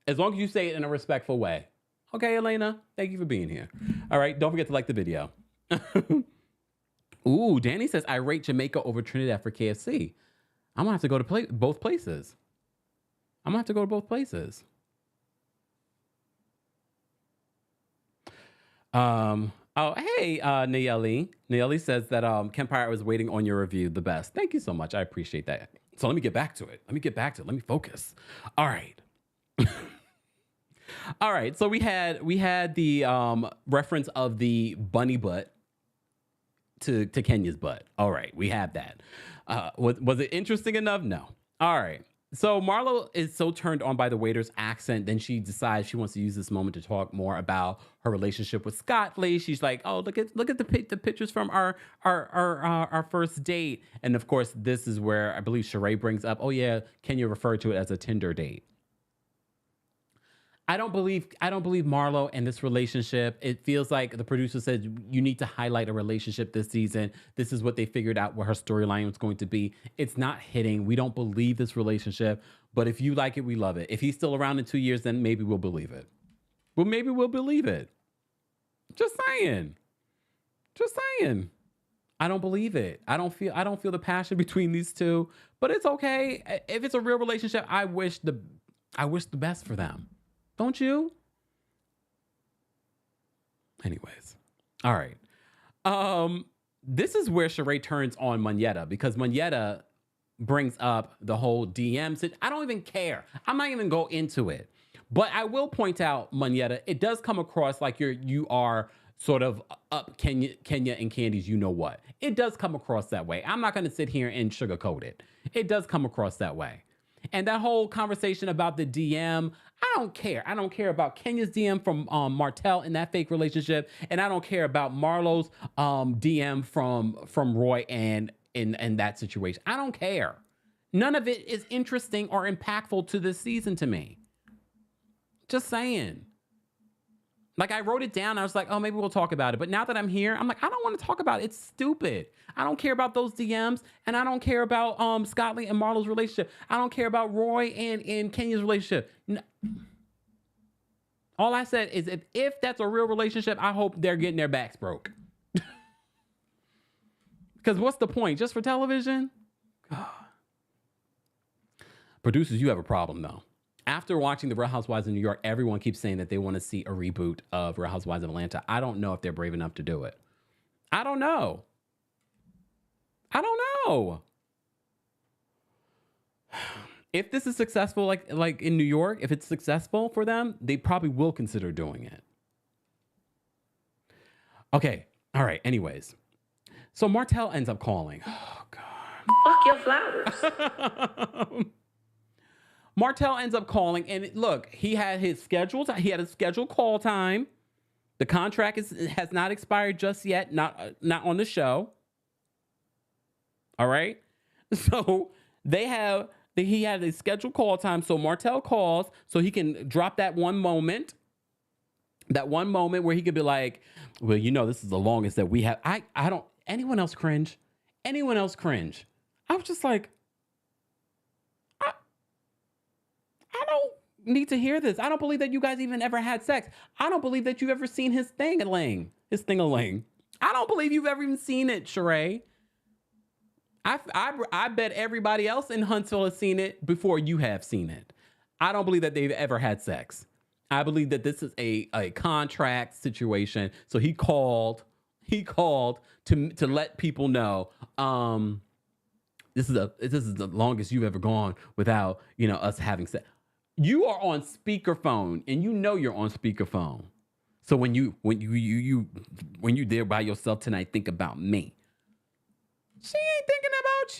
As long as you say it in a respectful way. Okay, Elena, thank you for being here. All right, don't forget to like the video. Ooh, Danny says, I rate Jamaica over Trinidad for KFC. I'm gonna have to go to both places. I'm gonna have to go to both places. Oh, hey, Nayeli. Nayeli says that Kempire was waiting on your review, the best. Thank you so much. I appreciate that. So let me get back to it. Let me focus. All right. All right. So we had the reference of the bunny butt to Kenya's butt. All right, we have that. Was it interesting enough? No. All right. So Marlo is so turned on by the waiter's accent, then she decides she wants to use this moment to talk more about her relationship with Scott Lee. She's like, "Oh, look at the pictures from our first date." And of course, this is where I believe Sheree brings up, "Oh yeah, Kenya referred to it as a Tinder date." I don't believe Marlo and this relationship. It feels like the producer said you need to highlight a relationship this season. This is what they figured out what her storyline was going to be. It's not hitting. We don't believe this relationship, but if you like it, we love it. If he's still around in 2 years, then maybe we'll believe it. Well, maybe we'll believe it. Just saying. I don't believe it. I don't feel the passion between these two, but it's okay. If it's a real relationship, I wish the best for them. Don't you? Anyways. All right. This is where Sheree turns on Monyetta because Monyetta brings up the whole DMs. I don't even care. I'm not even go into it. But I will point out, Monyetta, it does come across like you are sort of up Kenya and Kandi's you know what. It does come across that way. I'm not going to sit here and sugarcoat it. It does come across that way. And that whole conversation about the DM, I don't care. I don't care about Kenya's DM from Martell in that fake relationship, and I don't care about Marlo's DM from Roy and in that situation. I don't care. None of it is interesting or impactful to this season to me. Just saying. Like I wrote it down. I was like, oh, maybe we'll talk about it. But now that I'm here, I'm like, I don't want to talk about it. It's stupid. I don't care about those DMs. And I don't care about Scott Lee and Marlo's relationship. I don't care about Roy and Kenya's relationship. No. All I said is if that's a real relationship, I hope they're getting their backs broke. Because what's the point? Just for television? God. Producers, you have a problem though. After watching the Real Housewives of New York, everyone keeps saying that they want to see a reboot of Real Housewives of Atlanta. I don't know if they're brave enough to do it. I don't know. If this is successful, like in New York, if it's successful for them, they probably will consider doing it. Okay. All right. Anyways. So Martell ends up calling. Oh, God. Fuck your flowers. Martell ends up calling, and look, he had his schedules. He had a scheduled call time. The contract has not expired just yet, not on the show. All right. So he had a scheduled call time. So Martell calls so he can drop that one moment where he could be like, well, you know, this is the longest that we have. I don't. Anyone else cringe? I was just like, I don't need to hear this. I don't believe that you guys even ever had sex. I don't believe that you've ever seen his thing-a-ling. I don't believe you've ever even seen it, Sheree. I bet everybody else in Huntsville has seen it before you have seen it. I don't believe that they've ever had sex. I believe that this is a contract situation. So he called to let people know, this is the longest you've ever gone without, us having sex. You are on speakerphone, and you know you're on speakerphone. So when you there by yourself tonight, think about me. She ain't thinking about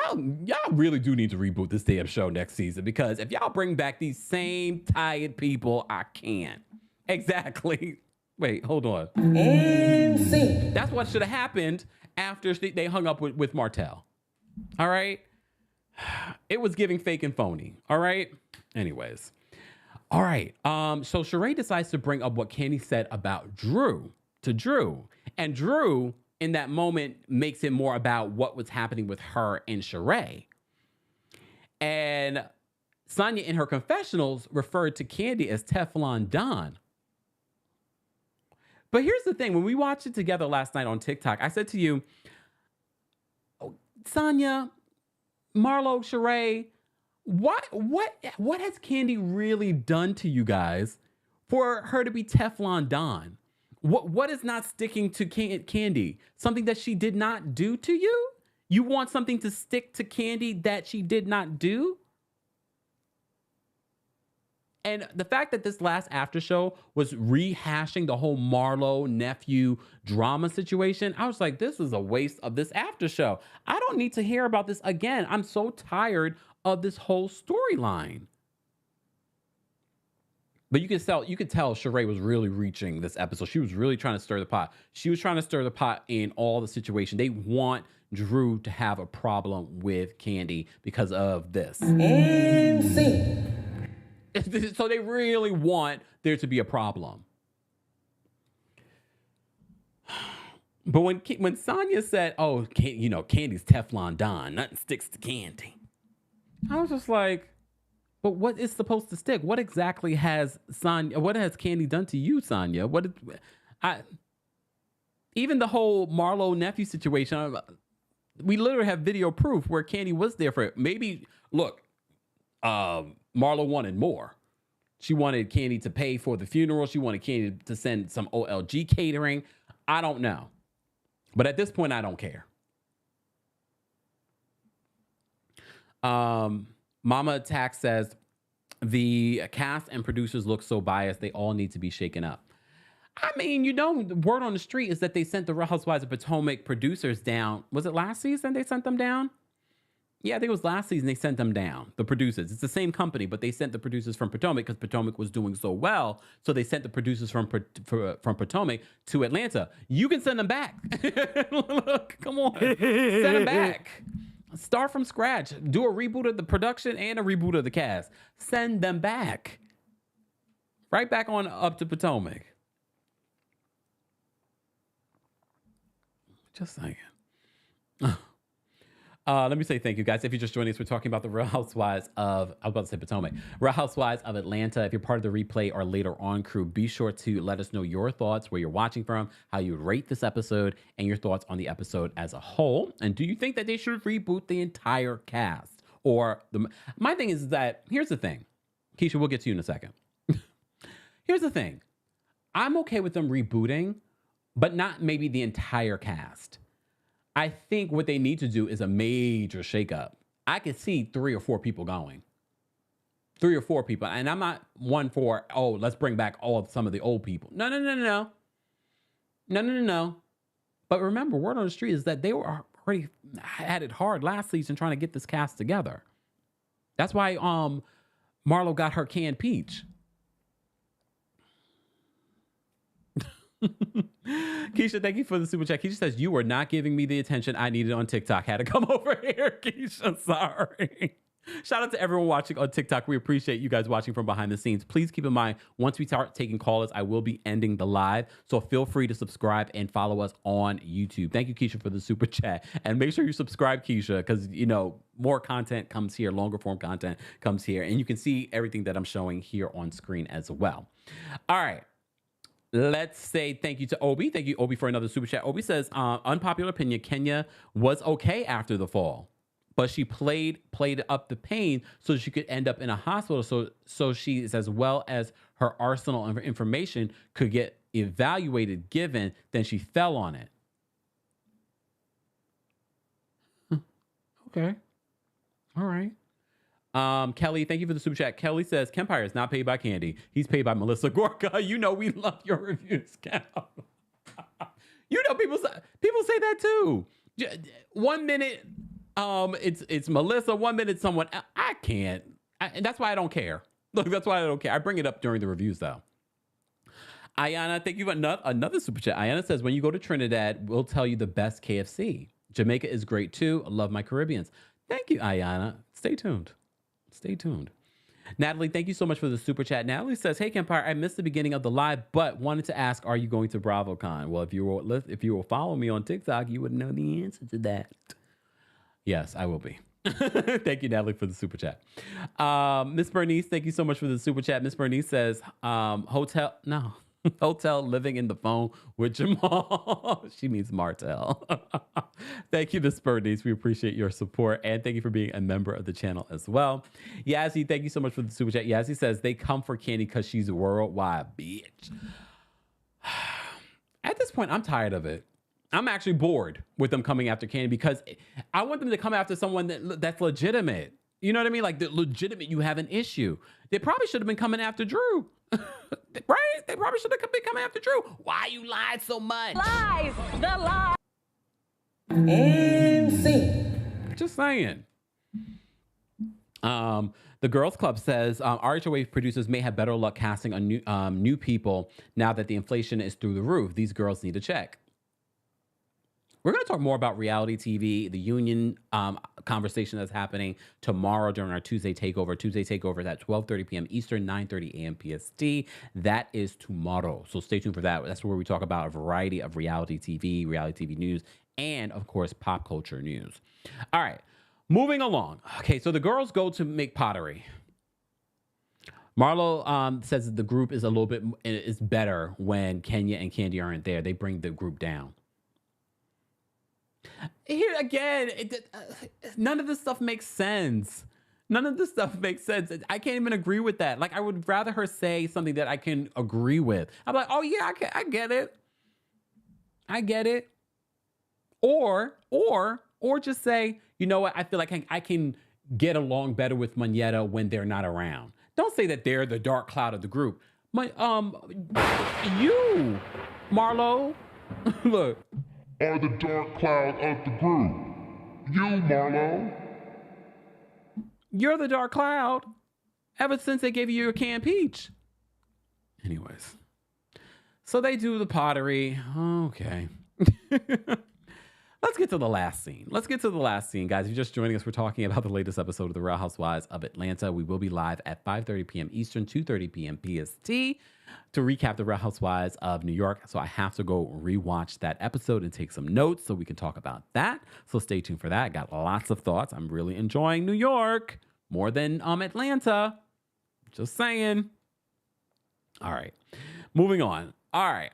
you. Y'all really do need to reboot this damn show next season, because if y'all bring back these same tired people, I can't. Exactly. Wait, hold on. And see. That's what should have happened after they hung up with Martell. All right. It was giving fake and phony. All right. Anyways. All right. So Sheree decides to bring up what Kandi said about Drew. And Drew, in that moment, makes it more about what was happening with her and Sheree. And Sonia, in her confessionals, referred to Kandi as Teflon Don. But here's the thing. When we watched it together last night on TikTok, I said to you, Sonia, Marlo, Sheree, what has Kandi really done to you guys for her to be Teflon Don? What is not sticking to Kandi? Something that she did not do to you? You want something to stick to Kandi that she did not do? And the fact that this last after show was rehashing the whole Marlo nephew drama situation, I was like, this is a waste of this after show. I don't need to hear about this again. I'm so tired of this whole storyline. But you could tell Sheree was really reaching this episode. She was really trying to stir the pot. She was trying to stir the pot in all the situation. They want Drew to have a problem with Kandi because of this. And see. So they really want there to be a problem. But when Sonia said, "Oh, Kandi's Teflon Don, nothing sticks to Kandi," I was just like, "But what is supposed to stick? What exactly has Kandi done to you, Sonia? Even the whole Marlo nephew situation, we literally have video proof where Kandi was there for it. Maybe look, Marlo wanted more. She wanted Kandi to pay for the funeral. She wanted Kandi to send some OLG catering. I don't know. But at this point, I don't care. Mama Attack says, the cast and producers look so biased. They all need to be shaken up. I mean, the word on the street is that they sent the Real Housewives of Potomac producers down. Was it last season they sent them down? Yeah, I think it was last season they sent them down, the producers. It's the same company, but they sent the producers from Potomac because Potomac was doing so well. So they sent the producers from Potomac to Atlanta. You can send them back. Look, come on. Send them back. Start from scratch. Do a reboot of the production and a reboot of the cast. Send them back. Right back on up to Potomac. Just saying. Let me say thank you, guys. If you're just joining us, we're talking about the Real Housewives of, I was about to say Potomac, Real Housewives of Atlanta. If you're part of the replay or later on crew, be sure to let us know your thoughts, where you're watching from, how you would rate this episode, and your thoughts on the episode as a whole. And do you think that they should reboot the entire cast? My thing is that, here's the thing. Keisha, we'll get to you in a second. Here's the thing. I'm okay with them rebooting, but not maybe the entire cast. I think what they need to do is a major shakeup. I could see 3 or 4 people going. 3 or 4 people. And I'm not one for, let's bring back some of the old people. No. But remember, word on the street is that they were already had it hard last season trying to get this cast together. That's why Marlo got her canned peach. Keisha, thank you for the super chat. Keisha says, you were not giving me the attention I needed on TikTok. Had to come over here, Keisha. Sorry. Shout out to everyone watching on TikTok. We appreciate you guys watching from behind the scenes. Please keep in mind, once we start taking callers, I will be ending the live. So feel free to subscribe and follow us on YouTube. Thank you, Keisha, for the super chat. And make sure you subscribe, Keisha, because, more content comes here. Longer form content comes here. And you can see everything that I'm showing here on screen as well. All right. Let's say thank you to Obi. Thank you, Obi, for another super chat. Obi says, unpopular opinion, Kenya was okay after the fall, but she played up the pain so she could end up in a hospital. So she, as well as her arsenal of information, could get evaluated, given, then she fell on it. Okay. All right. Kelly, thank you for the super chat. Kelly says, Kempire is not paid by Kandi. He's paid by Melissa Gorka. We love your reviews, Cal. People say that too. 1 minute, it's Melissa. 1 minute, someone. I can't. And that's why I don't care. Look, that's why I don't care. I bring it up during the reviews, though. Ayana, thank you for another super chat. Ayana says, when you go to Trinidad, we'll tell you the best KFC. Jamaica is great, too. I love my Caribbeans. Thank you, Ayana. Stay tuned. Stay tuned. Natalie, thank you so much for the super chat. Natalie says, "Hey, Kempire, I missed the beginning of the live, but wanted to ask, are you going to BravoCon?" Well, if you will follow me on TikTok, you would know the answer to that. Yes, I will be. Thank you, Natalie, for the super chat. Miss Bernice, thank you so much for the super chat. Miss Bernice says, hotel living in the phone with Jamal. She means Martell. Thank you, Miss Bernice. We appreciate your support. And thank you for being a member of the channel as well. Yazzie, thank you so much for the super chat. Yazzie says, they come for Kandi because she's worldwide, bitch. At this point, I'm tired of it. I'm actually bored with them coming after Kandi because I want them to come after someone that's legitimate. You know what I mean? Like, the legitimate, you have an issue. They probably should have been coming after Drew. Right? They probably should have been coming after Drew. Why you lied so much? Lies, the lie. And see. Just saying. The Girls Club says RHOA producers may have better luck casting on new people now that the inflation is through the roof. These girls need a check. We're going to talk more about reality TV, the union conversation that's happening tomorrow during our Tuesday Takeover. Tuesday Takeover is at 12:30 p.m. Eastern, 9:30 a.m. PST. That is tomorrow. So stay tuned for that. That's where we talk about a variety of reality TV news, and, of course, pop culture news. All right. Moving along. Okay, so the girls go to make pottery. Marlo says that the group is a little bit is better when Kenya and Kandi aren't there. They bring the group down. Here again, none of this stuff makes sense. None of this stuff makes sense. I can't even agree with that. Like, I would rather her say something that I can agree with. I'm like, oh yeah, I get it. I get it. Or just say, you know what? I feel like I can get along better with Moneta when they're not around. Don't say that they're the dark cloud of the group. You, Marlo, look. Are the dark cloud of the group. You, Marlo. You're the dark cloud ever since they gave you your canned peach. Anyways, so they do the pottery. Okay. Let's get to the last scene. Guys. If you're just joining us, we're talking about the latest episode of The Real Housewives of Atlanta. We will be live at 5:30 p.m. Eastern, 2:30 p.m. PST to recap The Real Housewives of New York. So I have to go rewatch that episode and take some notes so we can talk about that. So stay tuned for that. I got lots of thoughts. I'm really enjoying New York more than Atlanta. Just saying. All right. Moving on. All right.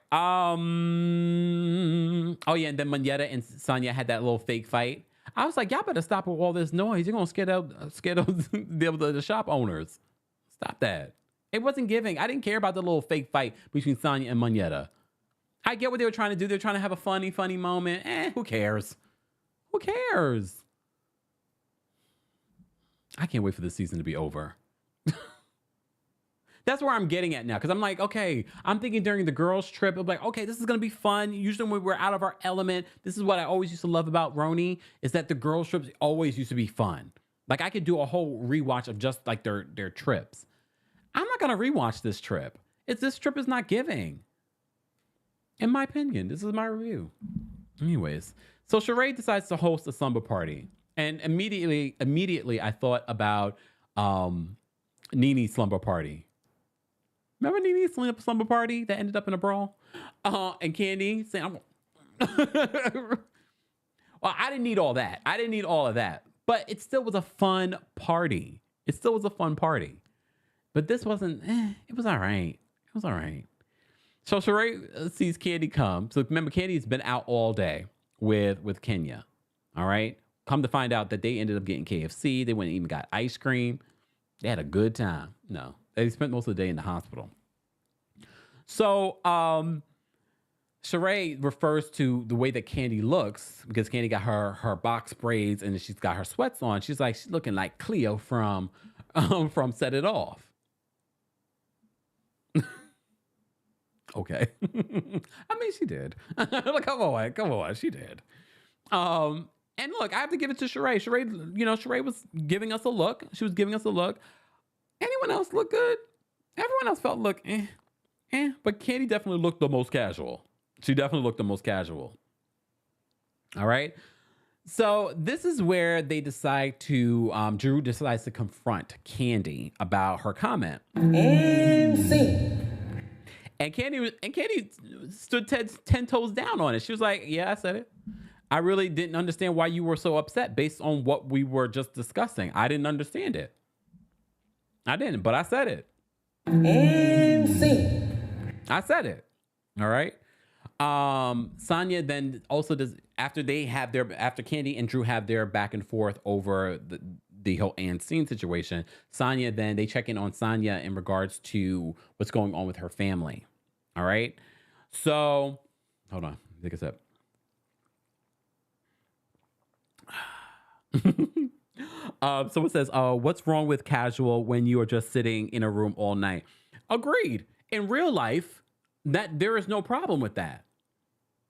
Oh yeah, and then Moneta and Sonia had that little fake fight. I was like, y'all better stop with all this noise. You're gonna scare the shop owners. Stop that. It wasn't giving. I didn't care about the little fake fight between Sonia and Moneta. I get what they were trying to do. They're trying to have a funny moment. Who cares? Who cares? I can't wait for this season to be over. That's where I'm getting at now. Because I'm like, okay, I'm thinking during the girls' trip, I'm like, okay, this is going to be fun. Usually when we're out of our element, this is what I always used to love about RHONY, is that the girls' trips always used to be fun. Like, I could do a whole rewatch of just like their trips. I'm not going to rewatch this trip. This trip is not giving. In my opinion, this is my review. Anyways, so Sheree decides to host a slumber party. And immediately I thought about Nene's slumber party. Remember Nene's slumber party that ended up in a brawl? And Kandi saying, well, I didn't need all that. I didn't need all of that. But it still was a fun party. But this wasn't, it was all right. So Sheree sees Kandi come. So remember, Kandi's been out all day with Kenya. All right. Come to find out that they ended up getting KFC. They went and even got ice cream. They had a good time. No, they spent most of the day in the hospital. So Sheree refers to the way that Kandi looks, because Kandi got her box braids and she's got her sweats on. She's looking like Cleo from Set It Off. Okay. I mean, she did. Come on, she did. And look, I have to give it to Sheree. Sheree was giving us a look. She was giving us a look. Anyone else look good? Everyone else felt look but Kandi definitely looked the most casual. She definitely looked the most casual. All right. So this is where they decide to, Drew decides to confront Kandi about her comment. And Kandi stood 10 toes down on it. She was like, yeah, I said it. I really didn't understand why you were so upset based on what we were just discussing. I didn't understand it. I didn't, but I said it. I said it. All right. Sonya then also does, after Kandi and Drew have their back and forth over the whole and scene situation, Sonya then they check in on Sonya in regards to what's going on with her family. All right. So hold on, take a sip. Someone says, what's wrong with casual when you are just sitting in a room all night? Agreed. In real life, that there is no problem with that.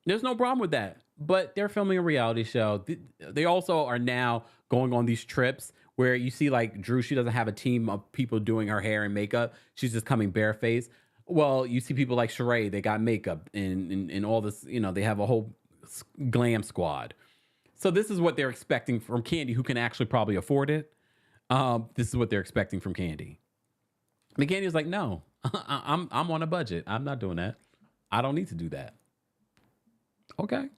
There's no problem with that. But they're filming a reality show. They also are now going on these trips where you see like Drew, she doesn't have a team of people doing her hair and makeup. She's just coming barefaced. Well, you see people like Sheree, they got makeup and all this, you know, they have a whole glam squad. So this is what they're expecting from Kandi, who can actually probably afford it. This is what they're expecting from Kandi. And Kandi was like, no, I'm on a budget. I'm not doing that. I don't need to do that. Okay.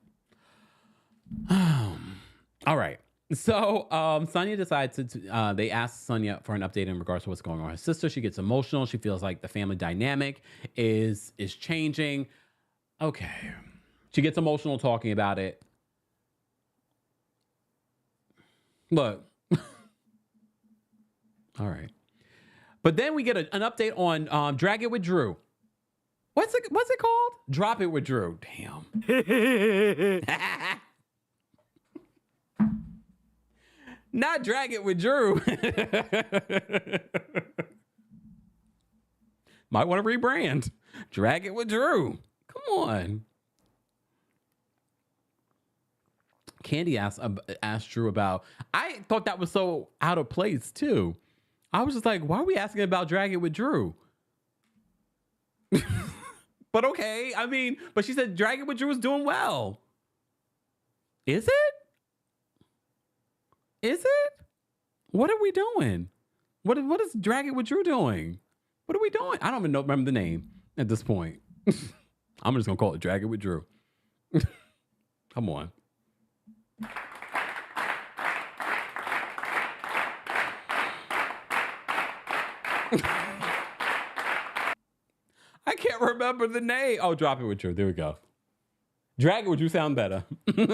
All right. So Sonya decides to, they ask Sonya for an update in regards to what's going on with her sister. She gets emotional. She feels like the family dynamic is changing. Okay. She gets emotional talking about it. Look. All right. But then we get an update on Drag It with Drew. What's it called? Drop It with Drew. Damn. Not Drag It with Drew. Might want to rebrand. Drag It with Drew. Come on. Kandi asked Drew about, I thought that was so out of place too. I was just like, why are we asking about Drag It with Drew? But okay, I mean, but she said Drag It with Drew is doing well. Is it? Is it? What are we doing? What is Drag It with Drew doing? What are we doing? I don't even remember the name at this point. I'm just gonna call it Drag It with Drew. Come on. I can't remember the name. Oh, Drop It with Drew. There we go. Drag It with Drew sound better. Why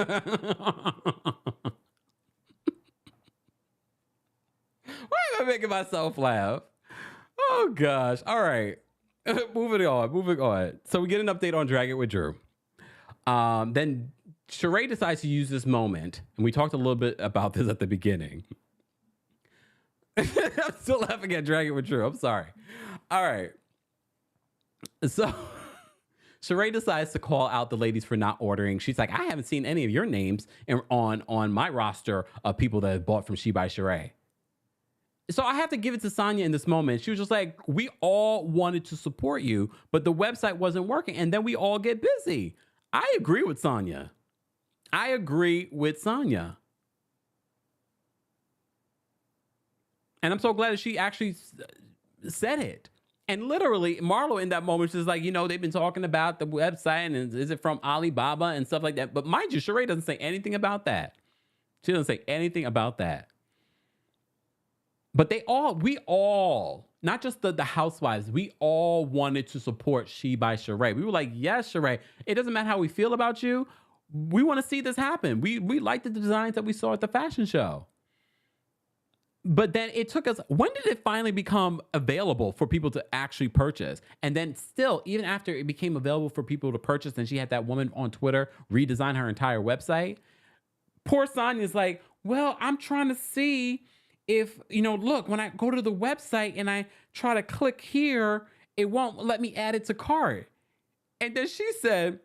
am I making myself laugh? Oh gosh. All right. Moving on. So we get an update on Drag It with Drew. Then Sheree decides to use this moment, and we talked a little bit about this at the beginning. I'm still laughing at Drag It with Drew. I'm sorry. All right. So Sheree decides to call out the ladies for not ordering. She's like, I haven't seen any of your names on my roster of people that have bought from She by Sheree. So I have to give it to Sonya in this moment. She was just like, we all wanted to support you, but the website wasn't working. And then we all get busy. I agree with Sonya. And I'm so glad that she actually said it. And literally, Marlo in that moment, she's like, they've been talking about the website and is it from Alibaba and stuff like that. But mind you, Sheree doesn't say anything about that. She doesn't say anything about that. But we all, not just the housewives, we all wanted to support She by Sheree. We were like, yes, Sheree, it doesn't matter how we feel about you. We want to see this happen. We like the designs that we saw at the fashion show. But then it took us, when did it finally become available for people to actually purchase? And then still, even after it became available for people to purchase, and she had that woman on Twitter redesign her entire website, poor Sonya's like, well, I'm trying to see if, look, when I go to the website and I try to click here, it won't let me add it to cart. And then she says,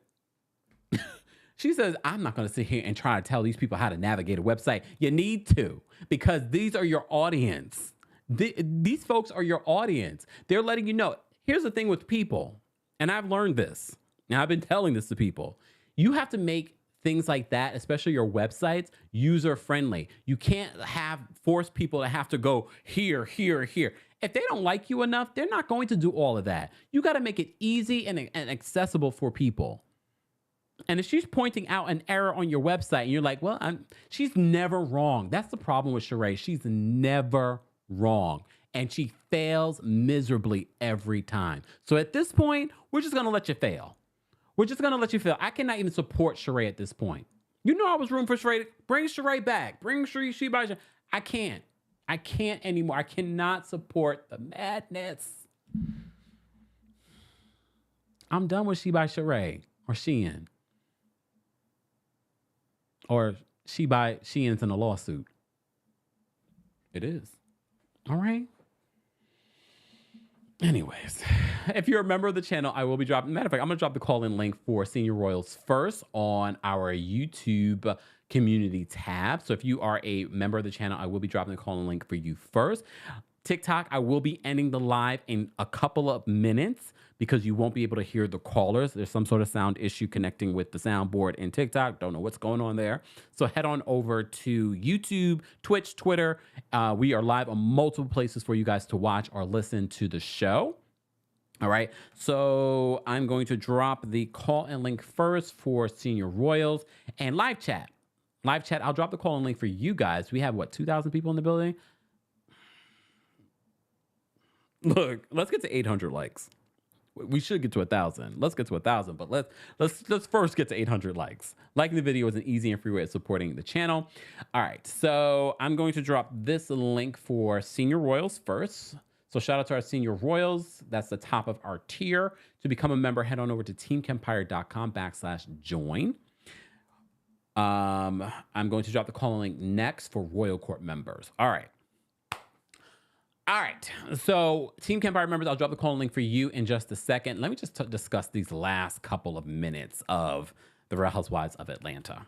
I'm not going to sit here and try to tell these people how to navigate a website. You need to, because these are your audience. These folks are your audience. They're letting you know. Here's the thing with people, and I've learned this. Now, I've been telling this to people. You have to make things like that, especially your websites, user friendly. You can't force people to have to go here, here, here. If they don't like you enough, they're not going to do all of that. You got to make it easy and accessible for people. And if she's pointing out an error on your website and you're like, well, she's never wrong. That's the problem with Sheree. She's never wrong. And she fails miserably every time. So at this point, we're just going to let you fail. We're just going to let you fail. I cannot even support Sheree at this point. You know I was rooting for Sheree. Bring Sheree back. Bring Sheree back. I can't. I can't anymore. I cannot support the madness. I'm done with She by Sheree or Shein. Or Shein's in a lawsuit. It is. All right. Anyways, if you're a member of the channel, I will be dropping. Matter of fact, I'm going to drop the call-in link for Senior Royals first on our YouTube community tab. So if you are a member of the channel, I will be dropping the call-in link for you first. TikTok, I will be ending the live in a couple of minutes because you won't be able to hear the callers. There's some sort of sound issue connecting with the soundboard in TikTok. Don't know what's going on there. So head on over to YouTube, Twitch, Twitter. We are live on multiple places for you guys to watch or listen to the show. All right. So I'm going to drop the call-in link first for Senior Royals and live chat. Live chat, I'll drop the call-in link for you guys. We have, 2,000 people in the building? Look, let's get to 800 likes. We should get to 1,000. Let's get to 1,000, but let's first get to 800 likes. Liking the video is an easy and free way of supporting the channel. All right, so I'm going to drop this link for Senior Royals first. So shout out to our Senior Royals. That's the top of our tier. To become a member, head on over to TheKempire.com/join. I'm going to drop the call link next for Royal Court members. All right. So Team Kempire members, I'll drop the call link for you in just a second. Let me just discuss these last couple of minutes of the Real Housewives of Atlanta.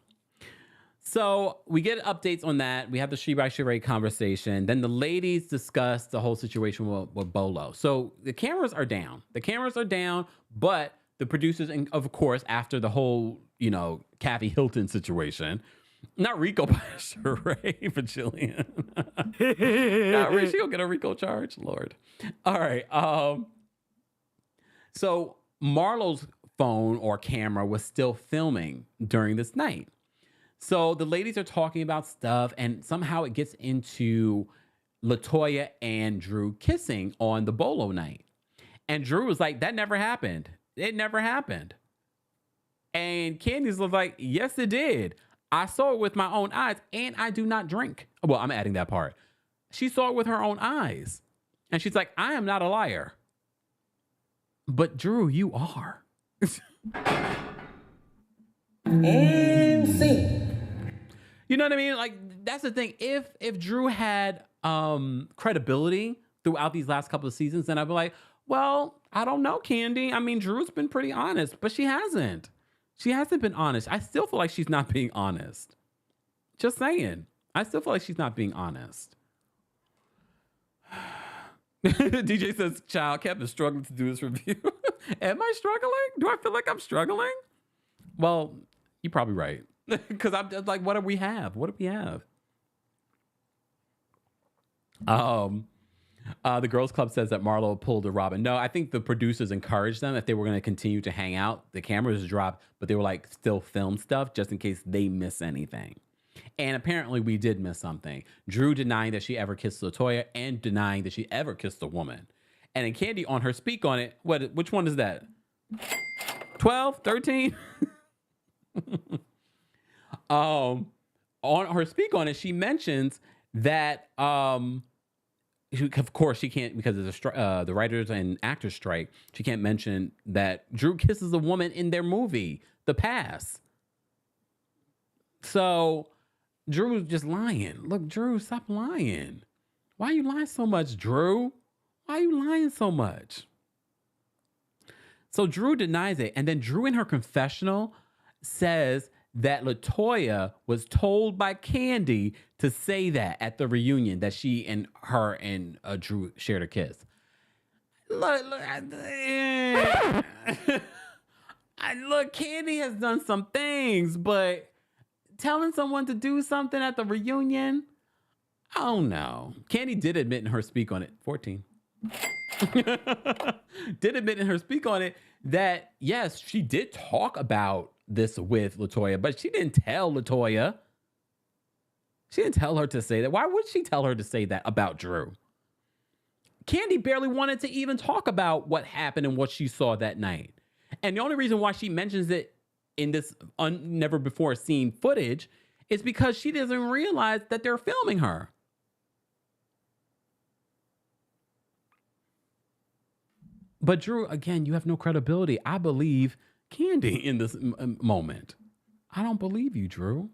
So we get updates on that. We have the She by Sheree conversation. Then the ladies discuss the whole situation with Bolo. So the cameras are down. But the producers, and of course, after the whole, Kathy Hilton situation, not Rico by Sheree for Jillian. Not really. She gonna get a Rico charge, Lord. All right. So Marlo's phone or camera was still filming during this night. So the ladies are talking about stuff, and somehow it gets into LaToya and Drew kissing on the Bolo night. And Drew was like, "That never happened. It never happened." And Candice was like, "Yes, it did. I saw it with my own eyes, and I do not drink." Well, I'm adding that part. She saw it with her own eyes. And she's like, "I am not a liar." But Drew, you are. And see. You know what I mean? Like, that's the thing. If Drew had credibility throughout these last couple of seasons, then I'd be like, well, I don't know, Kandi. I mean, Drew's been pretty honest, but she hasn't. She hasn't been honest. I still feel like she's not being honest. Just saying. I still feel like she's not being honest. DJ says, "Child, Kev is struggling to do this review." Am I struggling? Do I feel like I'm struggling? Well, you're probably right. Because I'm just like, what do we have? What do we have? The Girls Club says that Marlo pulled a Robin. No, I think the producers encouraged them if they were going to continue to hang out. The cameras dropped, but they were like still film stuff just in case they miss anything. And apparently we did miss something. Drew denying that she ever kissed LaToya and denying that she ever kissed a woman. And then Kandi on her speak on it. Which one is that? 12, 13? On her speak on it, she mentions that of course she can't, because of the writers and actors strike, she can't mention that Drew kisses a woman in their movie, The Pass. So Drew's just lying. Look, Drew, stop lying. Why are you lying so much, Drew? Why are you lying so much? So Drew denies it. And then Drew in her confessional says that LaToya was told by Kandi to say that at the reunion, that she and her and Drew shared a kiss. Look, Look, Kandi has done some things, but telling someone to do something at the reunion, I don't know. Kandi did admit in her speak on it, 14. Did admit in her speak on it that, yes, she did talk about this with LaToya, but she didn't tell LaToya. She didn't tell her to say that. Why would she tell her to say that about Drew? Kandi barely wanted to even talk about what happened and what she saw that night. And the only reason why she mentions it in this never before seen footage is because she doesn't realize that they're filming her. But Drew, again, you have no credibility. I believe Kandi in this moment. I don't believe you, Drew.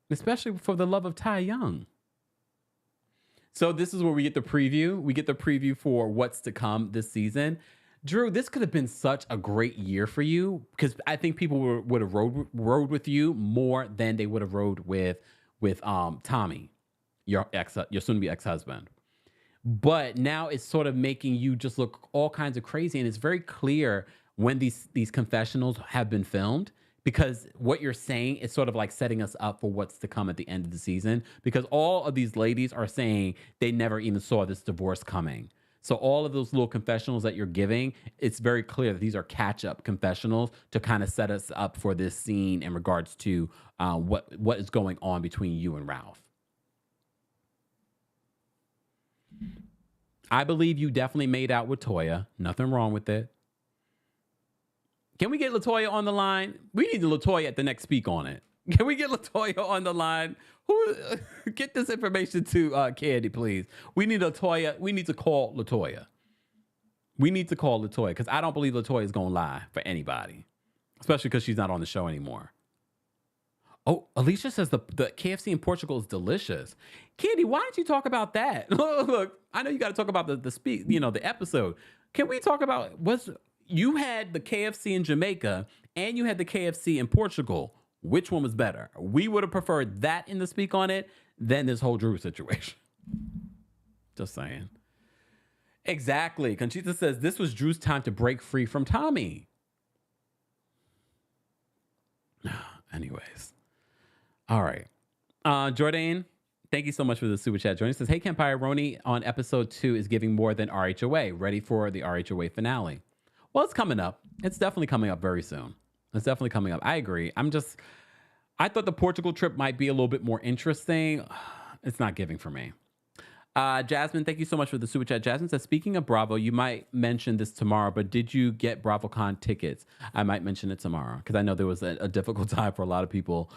Especially for the love of Ty Young. So this is where we get the preview. We get the preview for what's to come this season. Drew, this could have been such a great year for you because I think people would have rode with you more than they would have rode with Tommy, your soon-to-be ex-husband. But now it's sort of making you just look all kinds of crazy. And it's very clear when these confessionals have been filmed, because what you're saying is sort of like setting us up for what's to come at the end of the season, because all of these ladies are saying they never even saw this divorce coming. So all of those little confessionals that you're giving, it's very clear that these are catch-up confessionals to kind of set us up for this scene in regards to what is going on between you and Ralph. I believe you definitely made out with Toya. Nothing wrong with it. Can we get LaToya on the line? We need LaToya at the next speak on it. Can we get LaToya on the line? Get this information to Kandi, please. We need LaToya. We need to call LaToya. We need to call LaToya because I don't believe LaToya is going to lie for anybody, especially because she's not on the show anymore. Oh, Alicia says the KFC in Portugal is delicious. Kandi, why don't you talk about that? Look, I know you got to talk about the episode. Can we talk about you had the KFC in Jamaica and you had the KFC in Portugal. Which one was better? We would have preferred that in the speak on it than this whole Drew situation. Just saying. Exactly. Conchita says this was Drew's time to break free from Tommy. Anyways. All right. Jordan, thank you so much for the super chat. Jordan says, hey, Kempire, Roni on episode 2 is giving more than RHOA. Ready for the RHOA finale. Well, it's coming up. It's definitely coming up very soon. It's definitely coming up. I agree. I thought the Portugal trip might be a little bit more interesting. It's not giving for me. Jasmine, thank you so much for the super chat. Jasmine says, speaking of Bravo, you might mention this tomorrow, but did you get BravoCon tickets? I might mention it tomorrow because I know there was a difficult time for a lot of people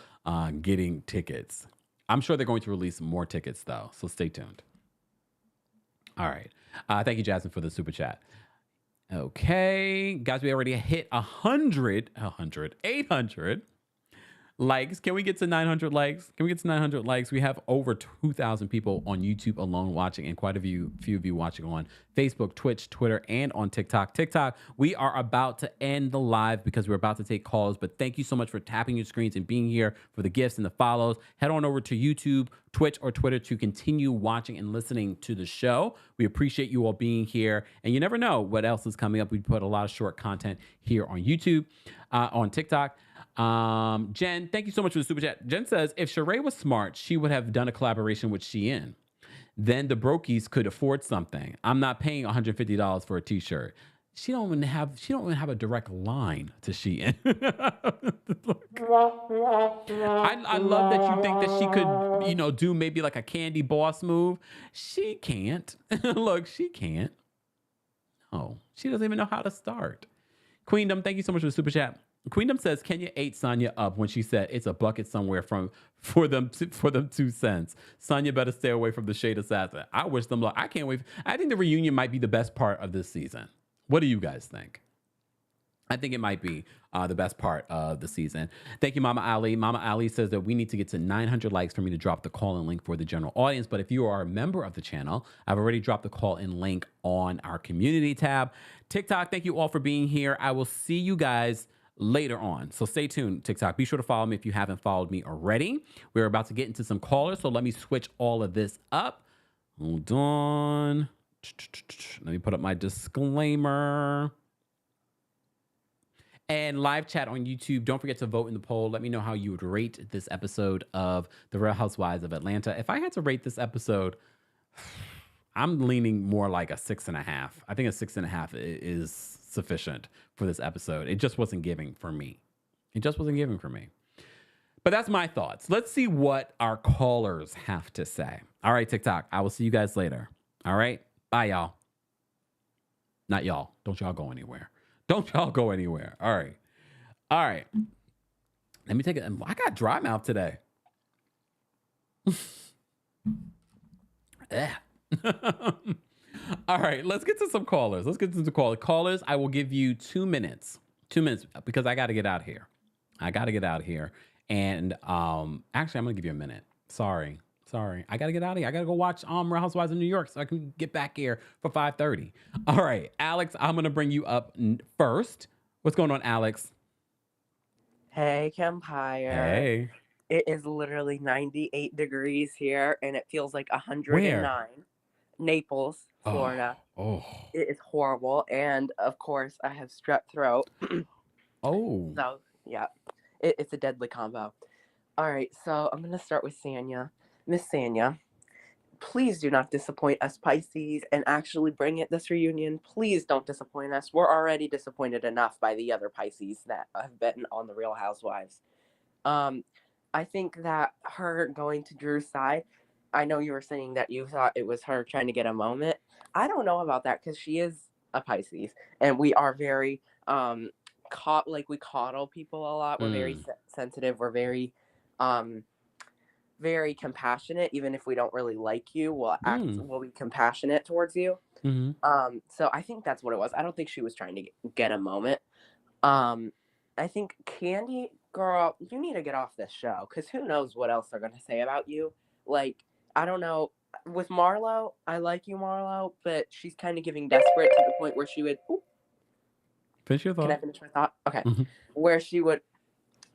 getting tickets. I'm sure they're going to release more tickets though, so stay tuned. All right. Thank you, Jasmine, for the super chat. Okay, guys, we already hit 800 likes. Can we get to 900 likes? Can we get to 900 likes? We have over 2,000 people on YouTube alone watching, and quite a few of you watching on Facebook, Twitch, Twitter, and on TikTok. We are about to end the live because we're about to take calls, but thank you so much for tapping your screens and being here, for the gifts and the follows. Head on over to YouTube, Twitch, or Twitter to continue watching and listening to the show. We appreciate you all being here, and you never know what else is coming up. We put a lot of short content here on YouTube, on TikTok. Jen, thank you so much for the super chat. Jen says, if Sheree was smart, she would have done a collaboration with Shein. Then the Brokies could afford something. I'm not paying $150 for a t-shirt. She don't even have a direct line to Shein. I love that you think that she could, do maybe like a Candy Boss move. She can't. Look, she can't. No, she doesn't even know how to start. Queendom, thank you so much for the super chat. Queendom says Kenya ate Sonya up when she said it's a bucket somewhere for them 2 cents. Sonya better stay away from the Shade Assassin. I wish them luck. I can't wait. I think the reunion might be the best part of this season. What do you guys think? I think it might be the best part of the season. Thank you, Mama Ali. Mama Ali says that we need to get to 900 likes for me to drop the call-in link for the general audience. But if you are a member of the channel, I've already dropped the call-in link on our community tab. TikTok, thank you all for being here. I will see you guys later on. So stay tuned, TikTok. Be sure to follow me if you haven't followed me already. We're about to get into some callers, so let me switch all of this up. Hold on. Let me put up my disclaimer. And live chat on YouTube. Don't forget to vote in the poll. Let me know how you would rate this episode of The Real Housewives of Atlanta. If I had to rate this episode, I'm leaning more like a 6.5. I think a 6.5 is sufficient for this episode. It just wasn't giving for me. But that's my thoughts. Let's see what our callers have to say. All right, TikTok. I will see you guys later. All right. Bye, y'all. Not y'all. Don't y'all go anywhere. All right. Let me take it. I got dry mouth today. All right. Let's get to some callers. Callers, I will give you 2 minutes. 2 minutes because I got to get out here. And actually, I'm going to give you a minute. Sorry. I got to get out of here. I got to go watch Real Housewives of New York so I can get back here for 5:30. All right, Alex, I'm going to bring you up first. What's going on, Alex? Hey, Kempire. Hey. It is literally 98 degrees here, and it feels like 109. Where? Naples, Florida. Oh. It is horrible, and of course, I have strep throat. Oh. So, yeah, it's a deadly combo. All right, so I'm going to start with Sanya. Miss Sanya, please do not disappoint us Pisces and actually bring it this reunion. Please don't disappoint us. We're already disappointed enough by the other Pisces that have been on the Real Housewives. I think that her going to Drew's side, I know you were saying that you thought it was her trying to get a moment. I don't know about that because she is a Pisces and we are very we coddle people a lot. We're very sensitive. We're very very compassionate. Even if we don't really like you, we'll be compassionate towards you. So I think that's what it was. I don't think she was trying to get a moment. I think Kandi, girl, you need to get off this show because who knows what else they're gonna say about you. Like, I don't know. With Marlo, I like you, Marlo, but she's kind of giving desperate to the point where she would. Finish your thought. Can I finish my thought? Okay. Where she would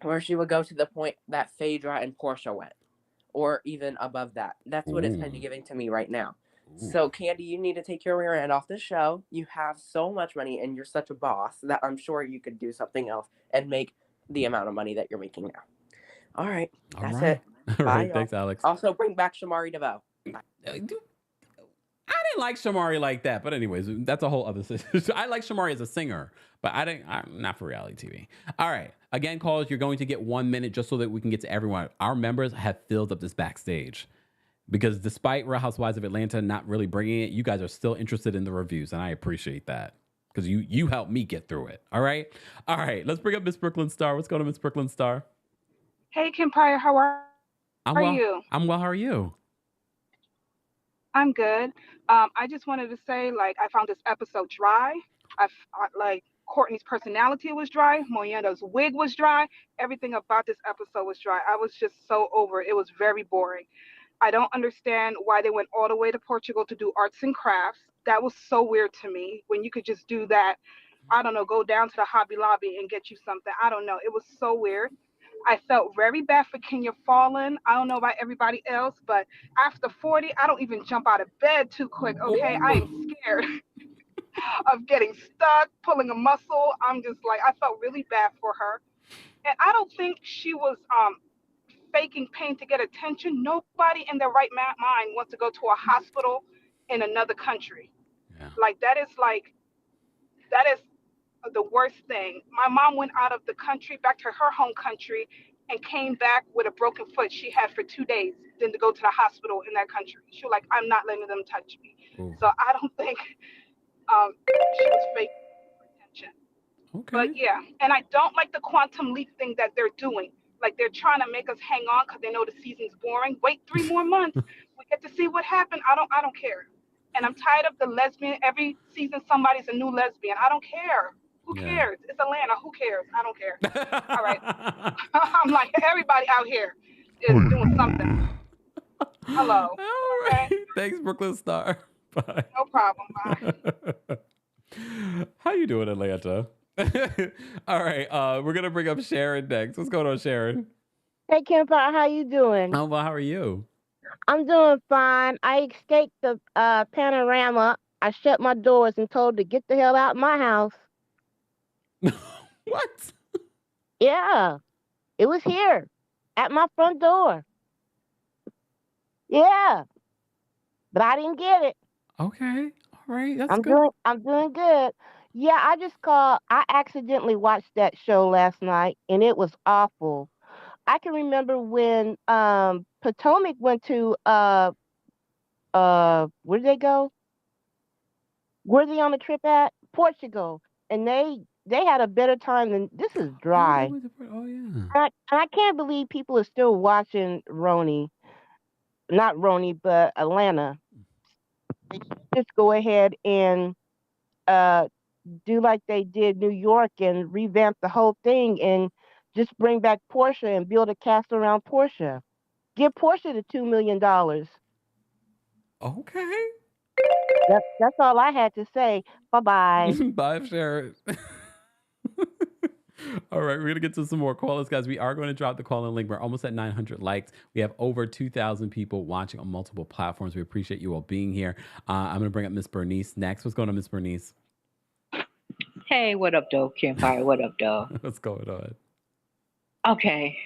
go to the point that Phaedra and Portia went, or even above that. That's what it's kind of giving to me right now. So, Kandi, you need to take your rear end off the show. You have so much money, and you're such a boss that I'm sure you could do something else and make the amount of money that you're making now. All right. That's it. All right. Bye, Thanks, y'all. Alex. Also, bring back Shamari DeVoe. I didn't like Shamari like that, but anyways, that's a whole other situation. I like Shamari as a singer, but I'm not for reality TV. All right. Again, calls, you're going to get 1 minute just so that we can get to everyone. Our members have filled up this backstage because despite Real Housewives of Atlanta not really bringing it, you guys are still interested in the reviews, and I appreciate that because you helped me get through it. All right. Let's bring up Miss Brooklyn Star. What's going on, Miss Brooklyn Star? Hey, Kempire, how are you? I'm well. How are you? I'm good. I just wanted to say, I found this episode dry. Courtney's personality was dry. Moyenda's wig was dry. Everything about this episode was dry. I was just so over it. It was very boring. I don't understand why they went all the way to Portugal to do arts and crafts. That was so weird to me when you could just do that. I don't know, go down to the Hobby Lobby and get you something. I don't know. It was so weird. I felt very bad for Kenya Fallen. I don't know about everybody else, but after 40, I don't even jump out of bed too quick, okay? I am scared of getting stuck, pulling a muscle. I'm just I felt really bad for her. And I don't think she was faking pain to get attention. Nobody in their right mind wants to go to a hospital in another country. Yeah. That is the worst thing. My mom went out of the country back to her home country and came back with a broken foot she had for 2 days, then to go to the hospital in that country. She was like, I'm not letting them touch me. Ooh. So I don't think she was faking attention. Okay. But yeah, and I don't like the quantum leap thing that they're doing. They're trying to make us hang on because they know the season's boring. Wait 3 more months. We get to see what happened. I don't care. And I'm tired of the lesbian. Every season somebody's a new lesbian. I don't care. Who cares? It's Atlanta. Who cares? I don't care. All right. I'm like, everybody out here is doing something. Hello. All right. Okay? Thanks, Brooklyn Star. Bye. No problem. Bye. How you doing, Atlanta? All right. We're going to bring up Sharon next. What's going on, Sharon? Hey, Kempire, how you doing? Oh, well, how are you? I'm doing fine. I escaped the panorama. I shut my doors and told to get the hell out of my house. What? Yeah, it was here at my front door. Yeah, but I didn't get it. Okay. All right. That's good. I'm doing good. Yeah, I just called. I accidentally watched that show last night, and it was awful. I can remember when Potomac went to where did they go? Where they on the trip at? Portugal, and they had a better time than this. Is Oh, they dry. went to. Oh, yeah. And I can't believe people are still watching Roni. Not Roni, but Atlanta. They should just go ahead and uh do like they did New York and revamp the whole thing and just bring back Portia and build a cast around Portia. Give Portia the $2 million. Okay. That's all I had to say. Bye bye. Bye, Sharon. All right, we're going to get to some more callers, guys. We are going to drop the call in link. We're almost at 900 likes. We have over 2,000 people watching on multiple platforms. We appreciate you all being here. I'm going to bring up Miss Bernice next. What's going on, Miss Bernice? Hey, what up, though, Kempire? What up, though? What's going on? Okay.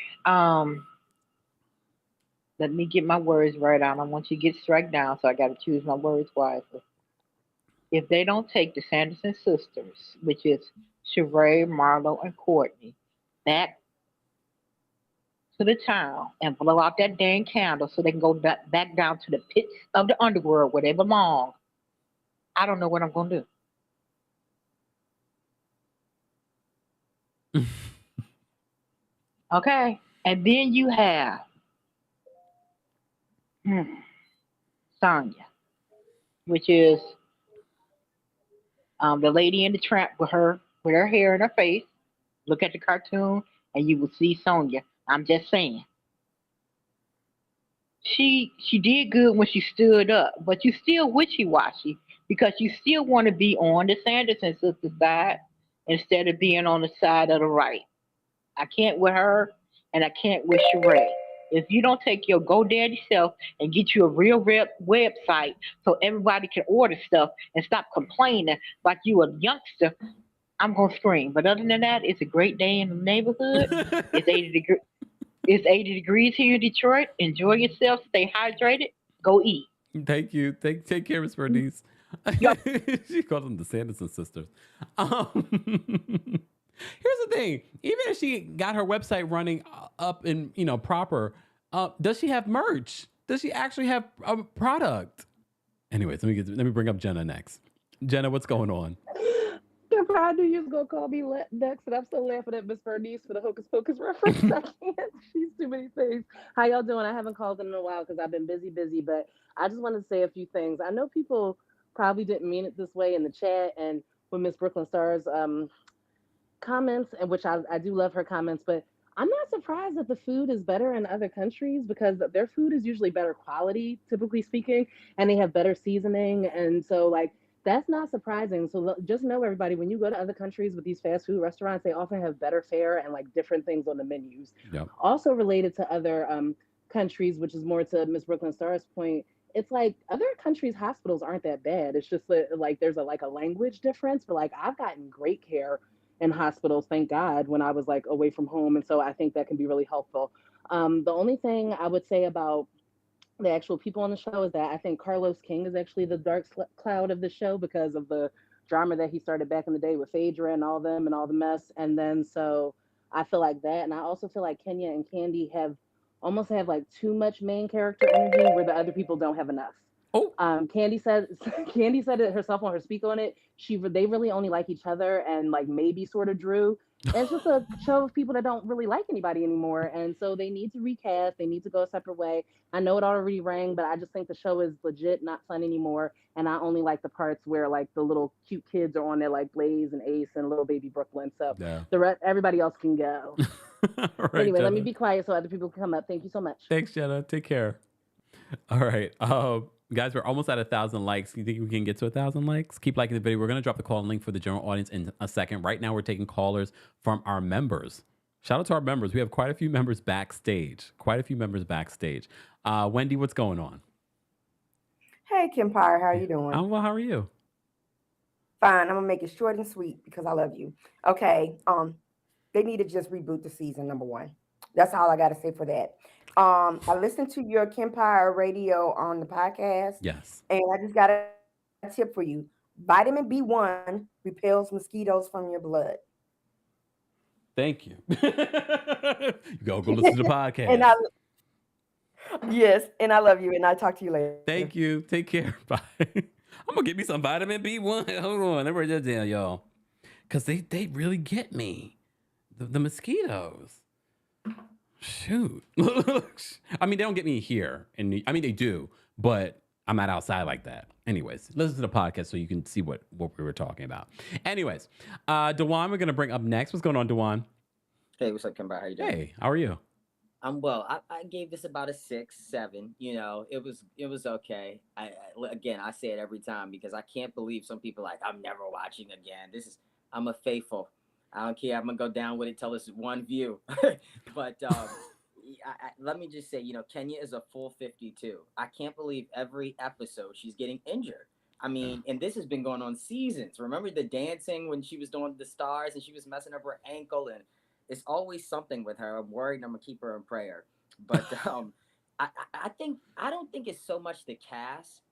Let me get my words right. I don't want you to get struck down, so I got to choose my words wisely. If they don't take the Sanderson sisters, which is Sheree, Marlo, and Courtney, back to the town and blow out that dang candle so they can go back down to the pits of the underworld where they belong, I don't know what I'm going to do. Okay? And then you have Sonya, which is the lady in the trap with her hair in her face. Look at the cartoon and you will see Sonya. I'm just saying. She did good when she stood up, but you still wishy-washy because you still want to be on the Sanderson sister side instead of being on the side of the right. I can't with her and I can't with Sheree. If you don't take your GoDaddy self and get you a real website so everybody can order stuff and stop complaining like you a youngster, I'm gonna scream. But other than that, it's a great day in the neighborhood. It's 80 degrees. It's 80 degrees here in Detroit. Enjoy yourself. Stay hydrated. Go eat. Thank you. Take care, Miss Bernice. Yup. She called them the Sanderson sisters. Here's the thing: even if she got her website running up and proper, does she have merch? Does she actually have a product? Anyways, let me bring up Jenna next. Jenna, what's going on? I knew you was gonna call me next, and I'm still laughing at Miss Bernice for the Hocus Pocus reference. I can't. She's too many things. How y'all doing? I haven't called in a while because I've been busy, but I just wanted to say a few things. I know people probably didn't mean it this way in the chat and with Miss Brooklyn Stars comments, and which I do love her comments, but I'm not surprised that the food is better in other countries because their food is usually better quality, typically speaking, and they have better seasoning, and so like that's not surprising. So just know everybody, when you go to other countries with these fast food restaurants, they often have better fare and like different things on the menus. Yep. Also related to other countries, which is more to Miss Brooklyn Star's point, it's like other countries' hospitals aren't that bad. It's just that like there's a language difference, but like I've gotten great care in hospitals, thank God, when I was like away from home, and so I think that can be really helpful. The only thing I would say about the actual people on the show is that I think Carlos King is actually the dark cloud of the show because of the drama that he started back in the day with Phaedra and all them and all the mess. And then so I feel like that. And I also feel like Kenya and Kandi have like too much main character energy where the other people don't have enough. Oh, Kandi said Kandi said it herself on her speak on it. They really only like each other and like maybe sort of Drew. And it's just a show of people that don't really like anybody anymore, and so they need to recast. They need to go a separate way. I know it already rang, but I just think the show is legit not fun anymore. And I only like the parts where like the little cute kids are on there, like Blaze and Ace and little baby Brooklyn. So yeah. Everybody else can go. All right, Anyway, Jenna. let me be quiet so other people can come up. Thank you so much. Thanks, Jenna. Take care. All right. Guys, we're almost at 1,000 likes. You think we can get to 1,000 likes? Keep liking the video. We're going to drop the call and link for the general audience in a second. Right now, we're taking callers from our members. Shout out to our members. We have quite a few members backstage. Wendy, what's going on? Hey, Kempire, how are you doing? I'm well. How are you? Fine. I'm gonna make it short and sweet because I love you. Okay. They need to just reboot the season, number one. That's all I got to say for that. I listened to your Kempire radio on the podcast, Yes. and I just got a tip for you. Vitamin B1 repels mosquitoes from your blood. Thank you. You go listen to the And podcast. yes, and I love you, and I'll talk to you later. Thank you. Take care. Bye. I'm gonna get me some vitamin B1. Hold on. Let me write that down, y'all. Cause they really get me. The mosquitoes. Shoot. I mean, they don't get me here. I mean, they do, but I'm not outside like that. Anyways, listen to the podcast so you can see what we were talking about. Anyways, Dewan, we're going to bring up next. What's going on, Dewan? Hey, what's up, Kempire? How you doing? Hey, how are you? I'm well. I gave this about a 6, 7. You know, it was okay. Again, I say it every time because I can't believe some people are like, I'm never watching again. I'm a faithful. I don't care. I'm gonna go down with it till it's one view. But let me just say, you know, Kenya is a full 52. I can't believe every episode she's getting injured. I mean, and this has been going on seasons. Remember the dancing when she was doing the stars and she was messing up her ankle, and it's always something with her. I'm worried. I'm gonna keep her in prayer. But I don't think it's so much the cast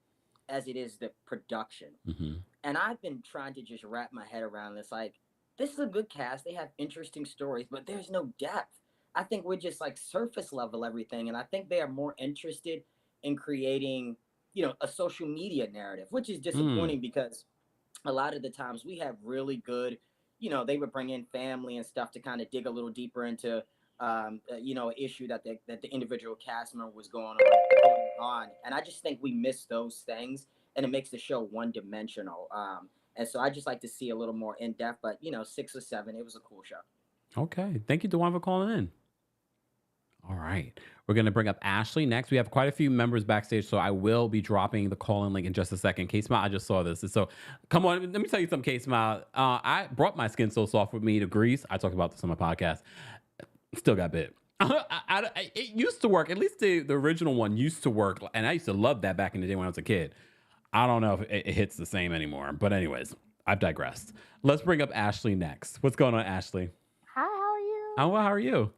as it is the production. Mm-hmm. And I've been trying to just wrap my head around this. Like, this is a good cast. They have interesting stories, but there's no depth. I think we're just like surface level everything. And I think they are more interested in creating, you know, a social media narrative, which is disappointing because a lot of the times we have really good, you know, they would bring in family and stuff to kind of dig a little deeper into, you know, an issue that the individual cast member was going on. And I just think we miss those things, and it makes the show one-dimensional. And so I just like to see a little more in depth, but you know, 6 or 7, it was a cool show. Okay. Thank you, Dewan, for calling in. All right. We're going to bring up Ashley next. We have quite a few members backstage, so I will be dropping the call-in link in just a second. K-Smile, I just saw this. So come on, let me tell you something, K-Smile. I brought my Skin So Soft with me to Greece. I talked about this on my podcast. Still got bit. It used to work. At least the original one used to work, and I used to love that back in the day when I was a kid. I don't know if it hits the same anymore. But anyways, I've digressed. Let's bring up Ashley next. What's going on, Ashley? Hi, how are you? Oh, well, how are you?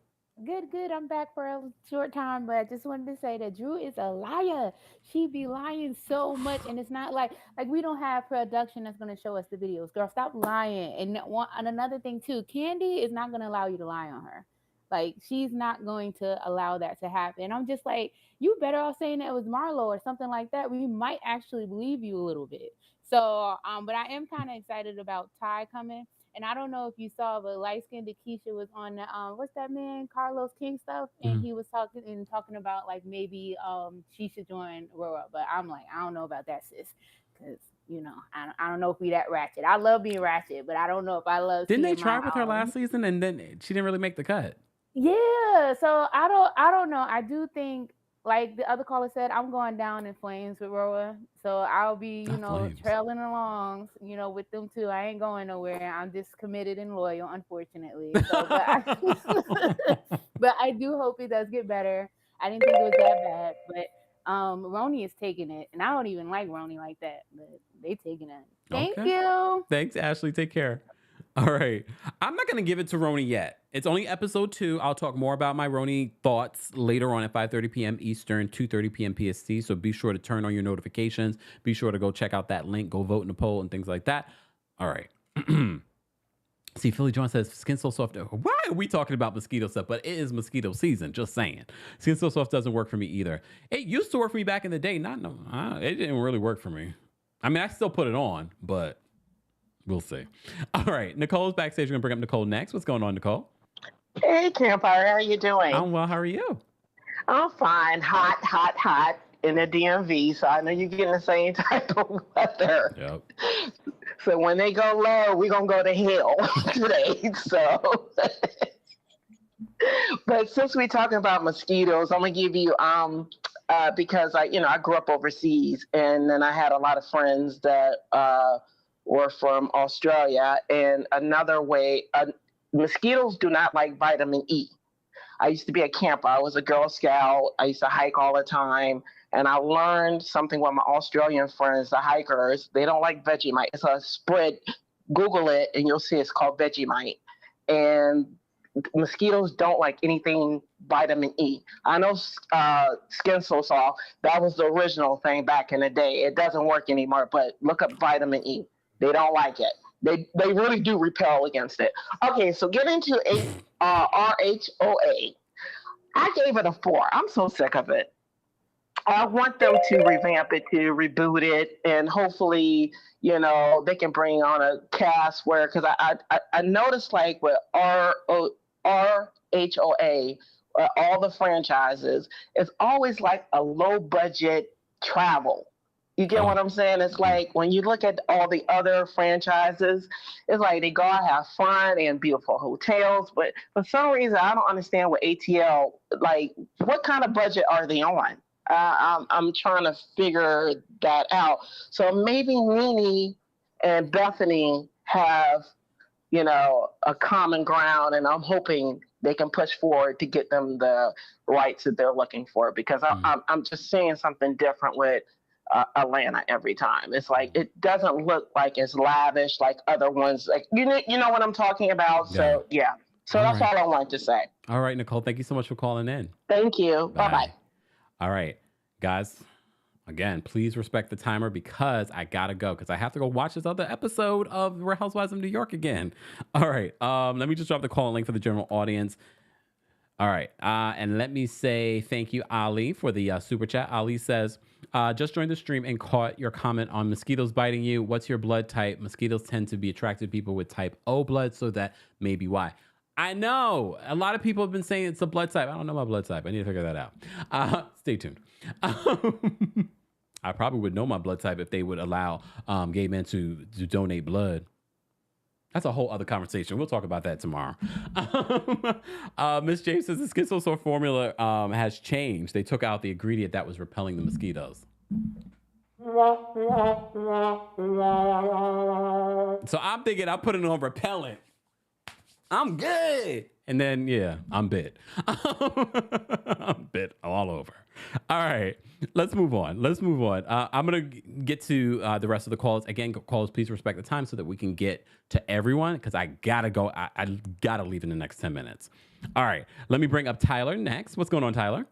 Good. I'm back for a short time, but I just wanted to say that Drew is a liar. She be lying so much, and it's not like we don't have production that's gonna show us the videos. Girl, stop lying. And another thing too, Kandi is not gonna allow you to lie on her. Like, she's not going to allow that to happen. I'm just like, you better off saying that it was Marlo or something like that. We might actually believe you a little bit. So, but I am kind of excited about Ty coming. And I don't know if you saw, but light-skinned Keisha was on the, what's that man, Carlos King stuff? And he was talking about, like, maybe she should join RHOA. But I'm like, I don't know about that, sis. Because, you know, I don't know if we that ratchet. I love being ratchet, but I don't know if I love Didn't they seeing try my, with her last season, and then she didn't really make the cut? Yeah, so I don't know. I do think, like the other caller said, I'm going down in flames with RHOA. So I'll be, you know, Flames. trailing along, you know, with them too. I ain't going nowhere. I'm just committed and loyal, unfortunately. So, but I do hope it does get better. I didn't think it was that bad, but Roni is taking it, and I don't even like Roni like that, but they taking it. Thank you. Thanks, Ashley. Take care. All right. I'm not going to give it to Roni yet. It's only episode 2. I'll talk more about my Roni thoughts later on at 5:30 p.m. Eastern, 2:30 p.m. PST. So be sure to turn on your notifications. Be sure to go check out that link. Go vote in the poll and things like that. All right. See, Philly John says, Skin So Soft. Why are we talking about mosquito stuff? But it is mosquito season. Just saying. Skin So Soft doesn't work for me either. It used to work for me back in the day. It didn't really work for me. I mean, I still put it on, but we'll see. All right. Nicole's backstage. We're going to bring up Nicole next. What's going on, Nicole? Hey, Kempire. How are you doing? I'm well. How are you? I'm fine. Hot in the DMV. So I know you're getting the same type of weather. Yep. So when they go low, we're going to go to hell today. So, but since we're talking about mosquitoes, I'm going to give you, because I grew up overseas, and then I had a lot of friends that were from Australia. And another way, mosquitoes do not like vitamin E. I used to be a camper. I was a Girl Scout. I used to hike all the time. And I learned something with my Australian friends, the hikers. They don't like Vegemite. It's a spread. Google it, and you'll see it's called Vegemite. And mosquitoes don't like anything vitamin E. I know Skin So Soft, that was the original thing back in the day. It doesn't work anymore, but look up vitamin E. They don't like it. They really do repel against it. Okay, so get into RHOA. I gave it a 4. I'm so sick of it. I want them to revamp it, to reboot it, and hopefully, they can bring on a cast where, because I noticed like with RHOA, all the franchises, it's always like a low budget travel. You get what I'm saying? It's like when you look at all the other franchises, it's like they go out, have fun and beautiful hotels. But for some reason, I don't understand what ATL, like, what kind of budget are they on? I'm trying to figure that out. So maybe Nene and Bethany have, a common ground, and I'm hoping they can push forward to get them the rights that they're looking for, because I'm just seeing something different with Atlanta every time. It's like it doesn't look like it's lavish like other ones. Like you know what I'm talking about. Yeah. So yeah. So that's all I wanted to say. All right, Nicole. Thank you so much for calling in. Thank you. Bye bye. All right, guys. Again, please respect the timer because I gotta go because I have to go watch this other episode of Real Housewives of New York again. All right. Let me just drop the call link for the general audience. All right. And let me say thank you, Ali, for the super chat. Ali says, just joined the stream and caught your comment on mosquitoes biting you. What's your blood type? Mosquitoes tend to be attracted to people with type O blood, so that may be why. I know. A lot of people have been saying it's a blood type. I don't know my blood type. I need to figure that out. Stay tuned. I probably would know my blood type if they would allow gay men to donate blood. That's a whole other conversation. We'll talk about that tomorrow. Miss James says the Skin So Soft formula has changed. They took out the ingredient that was repelling the mosquitoes. So I'm thinking I'm putting on repellent. I'm good. And then, yeah, I'm bit. I'm bit all over. All right, let's move on. I'm going to get to the rest of the calls. Again, calls, please respect the time so that we can get to everyone because I got to go. I got to leave in the next 10 minutes. All right, let me bring up Tyler next. What's going on, Tyler?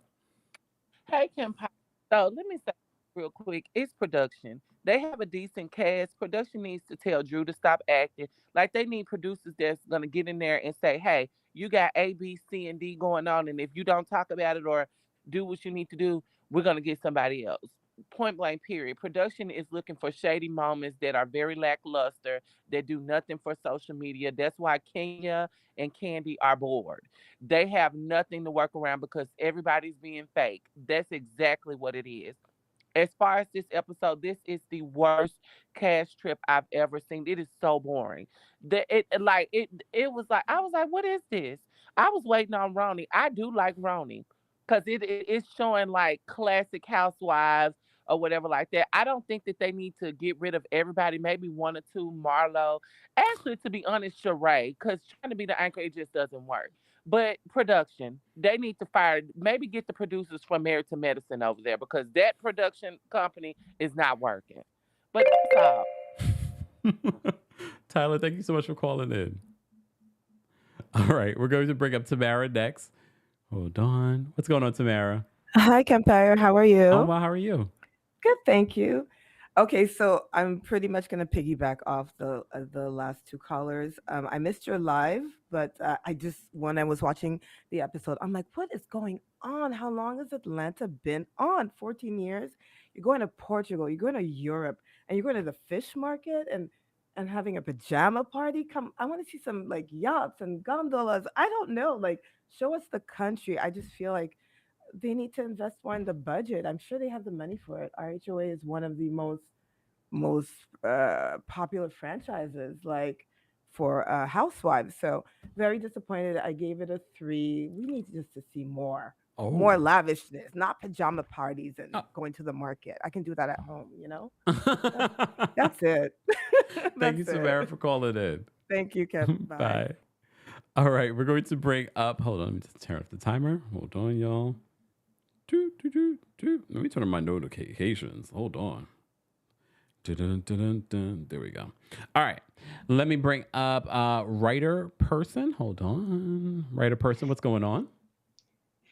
Hey, Kempire. So let me say real quick, it's production. They have a decent cast. Production needs to tell Drew to stop acting. Like they need producers that's going to get in there and say, hey, you got A, B, C, and D going on. And if you don't talk about it or do what you need to do, we're going to get somebody else. Point blank, period. Production is looking for shady moments that are very lackluster, that do nothing for social media. That's why Kenya and Kandi are bored. They have nothing to work around because everybody's being fake. That's exactly what it is. As far as this episode, this is the worst cast trip I've ever seen. It is so boring. It was like, I was like, what is this? I was waiting on Roni. I do like Roni because it's showing like classic housewives or whatever like that. I don't think that they need to get rid of everybody. Maybe one or two, Marlo. Actually, to be honest, Sheree, because trying to be the anchor, it just doesn't work. But production, they need to fire, maybe get the producers from Married to Medicine over there because that production company is not working. But that's all. Tyler, thank you so much for calling in. All right, we're going to bring up Tamara next. Hold on. What's going on, Tamara? Hi, Kempire. How are you? Oh, well, how are you? Good, thank you. Okay, so I'm pretty much going to piggyback off the last two callers. I missed your live, but when I was watching the episode, I'm like, what is going on? How long has Atlanta been on? 14 years? You're going to Portugal, you're going to Europe, and you're going to the fish market and having a pajama party? Come, I want to see some like yachts and gondolas. I don't know, like show us the country. I just feel like they need to invest more in the budget. I'm sure they have the money for it. RHOA is one of the most popular franchises, like for housewives. So very disappointed. I gave it a 3. We need just to see more lavishness, not pajama parties and going to the market. I can do that at home, That's it. Thank you, Samara, for calling in. Thank you, Kevin. Bye. Bye. All right, we're going to bring up. Hold on, let me just turn off the timer. Hold on, y'all. Let me turn on my notifications. Hold on. Dun. There we go. All right. Let me bring up writer person. Hold on. Writer person, what's going on?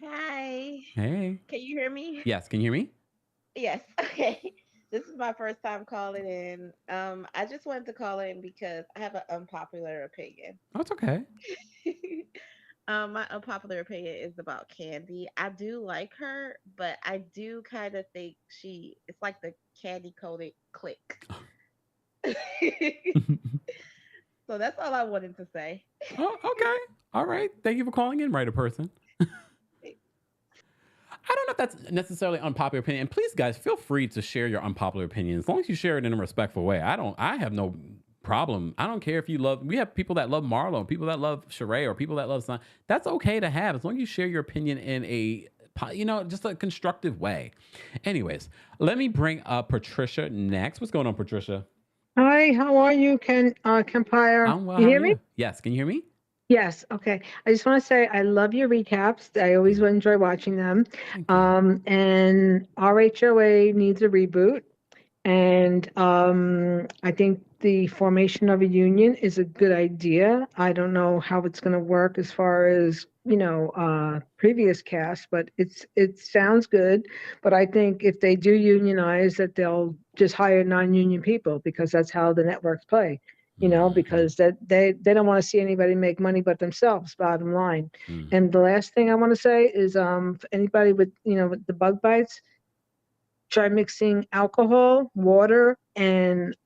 Hi. Hey. Can you hear me? Yes, can you hear me? Yes. Okay. This is my first time calling in. I just wanted to call in because I have an unpopular opinion. That's okay. My unpopular opinion is about Kandi. I do like her, but I do kind of think it's like the candy coated click. So that's all I wanted to say. Oh, okay. All right. Thank you for calling in, writer person. I don't know if that's necessarily unpopular opinion. And please, guys, feel free to share your unpopular opinion as long as you share it in a respectful way. I have no problem. I don't care if you we have people that love Marlo, people that love Sheree, or people that love Son. That's okay to have as long as you share your opinion in a, just a constructive way. Anyways, let me bring up Patricia next. What's going on, Patricia? Hi, how are you, Kempire? I'm well. You How hear are me? you? Yes. Can you hear me? Yes. Okay. I just want to say I love your recaps. I always enjoy watching them. And RHOA needs a reboot. And I think the formation of a union is a good idea. I don't know how it's going to work as far as previous cast, but it sounds good. But I think if they do unionize, that they'll just hire non-union people because that's how the networks play. Because that they don't want to see anybody make money but themselves. Bottom line. And the last thing I want to say is, for anybody with with the bug bites, try mixing alcohol, water, and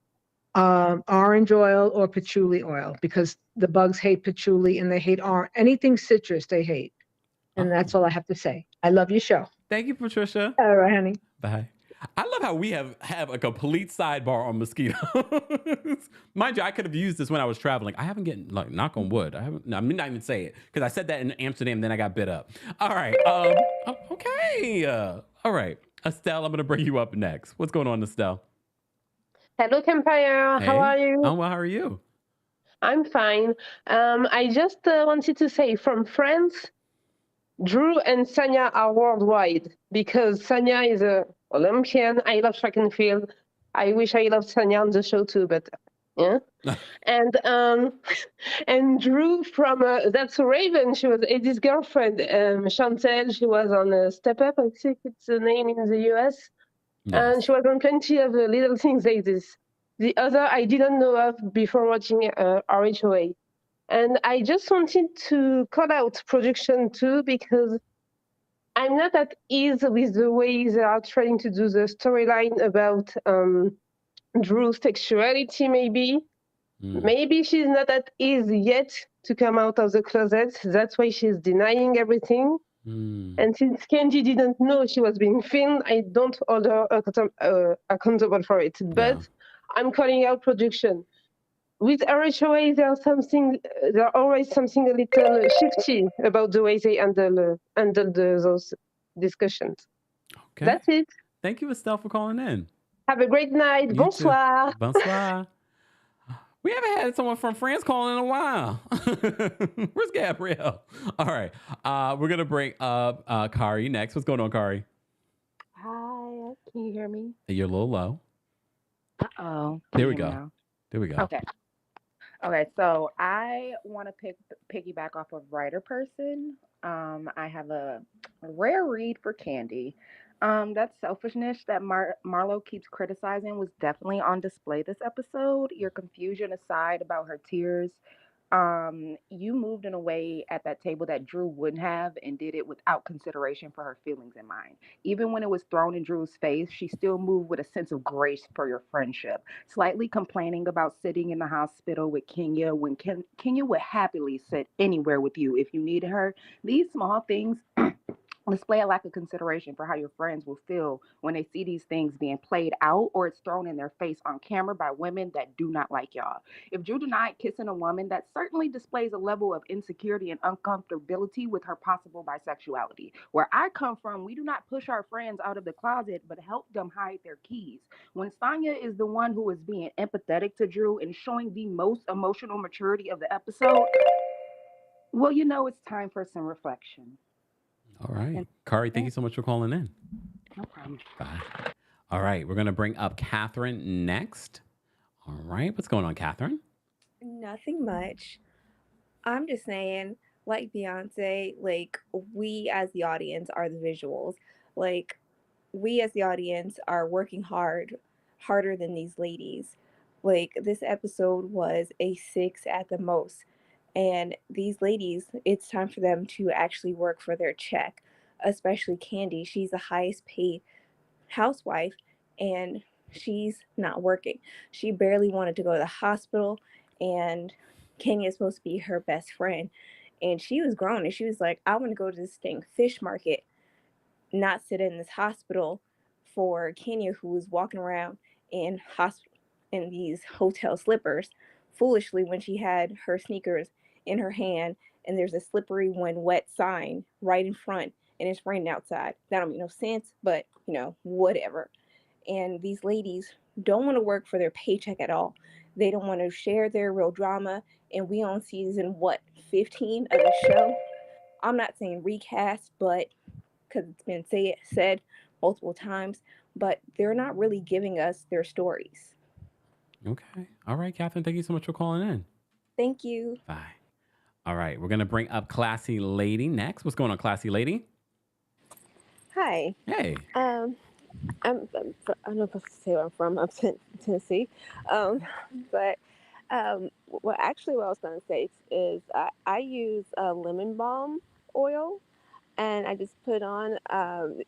orange oil or patchouli oil because the bugs hate patchouli and they hate anything citrus they hate. And that's all I have to say. I love your show. Thank you, Patricia. All right, honey. Bye. I love how we have a complete sidebar on mosquitoes. Mind you, I could have used this when I was traveling. I haven't gotten, knock on wood. I'm not even say it because I said that in Amsterdam, then I got bit up. All right. Okay. All right. Estelle, I'm going to bring you up next. What's going on, Estelle? Hello, Kempire. How are you? I'm well. How are you? I'm fine. I just wanted to say from France, Drew and Sanya are worldwide because Sanya is a Olympian. I love track and field. I wish I loved Sanya on the show too, but yeah. and Drew from That's a Raven. She was Eddie's girlfriend. Chantel. She was on Step Up. I think it's the name in the US. And she was on plenty of little things like this. The other I didn't know of before watching RHOA. And I just wanted to call out production too because I'm not at ease with the way they are trying to do the storyline about Drew's sexuality, maybe. Maybe she's not at ease yet to come out of the closet. That's why she's denying everything. And since Kandi didn't know she was being filmed, I don't hold her accountable for it. But I'm calling out production. With RHOA, there's always something a little shifty about the way they handle those discussions. Okay. That's it. Thank you, Estelle, for calling in. Have a great night. You Bonsoir. Too. Bonsoir. We haven't had someone from France calling in a while. Where's Gabrielle? All right. We're going to bring up Kari next. What's going on, Kari? Hi. Can you hear me? You're a little low. Uh-oh. There we go. There we go. Okay. Okay, so I want to piggyback off of writer person. I have a rare read for Kandi. That selfishness that Marlo keeps criticizing was definitely on display this episode. Your confusion aside about her tears, you moved in a way at that table that Drew wouldn't have and did it without consideration for her feelings in mind. Even when it was thrown in Drew's face, she still moved with a sense of grace for your friendship, slightly complaining about sitting in the hospital with Kenya when Kenya would happily sit anywhere with you if you needed her. These small things display a lack of consideration for how your friends will feel when they see these things being played out or it's thrown in their face on camera by women that do not like y'all. If Drew denied kissing a woman, that certainly displays a level of insecurity and uncomfortability with her possible bisexuality. Where I come from, we do not push our friends out of the closet, but help them hide their keys. When Sonya is the one who is being empathetic to Drew and showing the most emotional maturity of the episode, well, it's time for some reflection. All right. Kari, thank you so much for calling in. No problem. Bye. All right, we're going to bring up Catherine next. All right, what's going on, Catherine? Nothing much. I'm just saying, like Beyonce, like we as the audience are the visuals. Like we as the audience are working harder than these ladies. Like this episode was a 6 at the most. And these ladies, it's time for them to actually work for their check, especially Kandi. She's the highest paid housewife and she's not working. She barely wanted to go to the hospital, and Kenya is supposed to be her best friend. And she was grown and she was like, I want to go to this dang fish market, not sit in this hospital for Kenya, who was walking around in in these hotel slippers foolishly when she had her sneakers in her hand and there's a slippery when wet sign right in front and it's raining outside. That don't make no sense, but whatever. And these ladies don't want to work for their paycheck at all. They don't want to share their real drama. And we on season 15 of the show. I'm not saying recast, but because it's been said multiple times, but they're not really giving us their stories. Okay. All right, Catherine, thank you so much for calling in. Thank you. Bye. All right, we're going to bring up Classy Lady next. What's going on, Classy Lady? Hi. Hey. I don't know if I can say where I'm from. I'm Tennessee. But what I was going to say is I use lemon balm oil, and I just put on.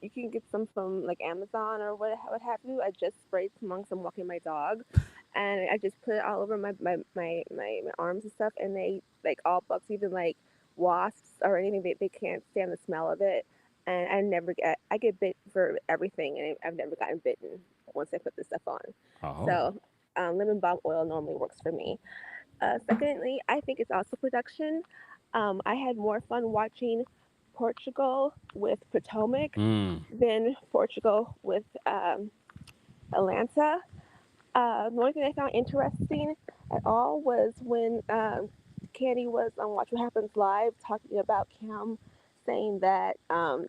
You can get some from like Amazon or what have you. I just sprayed some once I'm walking my dog, and I just put it all over my arms and stuff. And they like all bugs, even like wasps or anything. They can't stand the smell of it. And I get bit for everything, and I've never gotten bitten once I put this stuff on. Oh. So lemon balm oil normally works for me. Secondly, I think it's also production. I had more fun watching Portugal with Potomac than Portugal with Atlanta. The only thing I found interesting at all was when Kandi was on Watch What Happens Live talking about Kim, saying that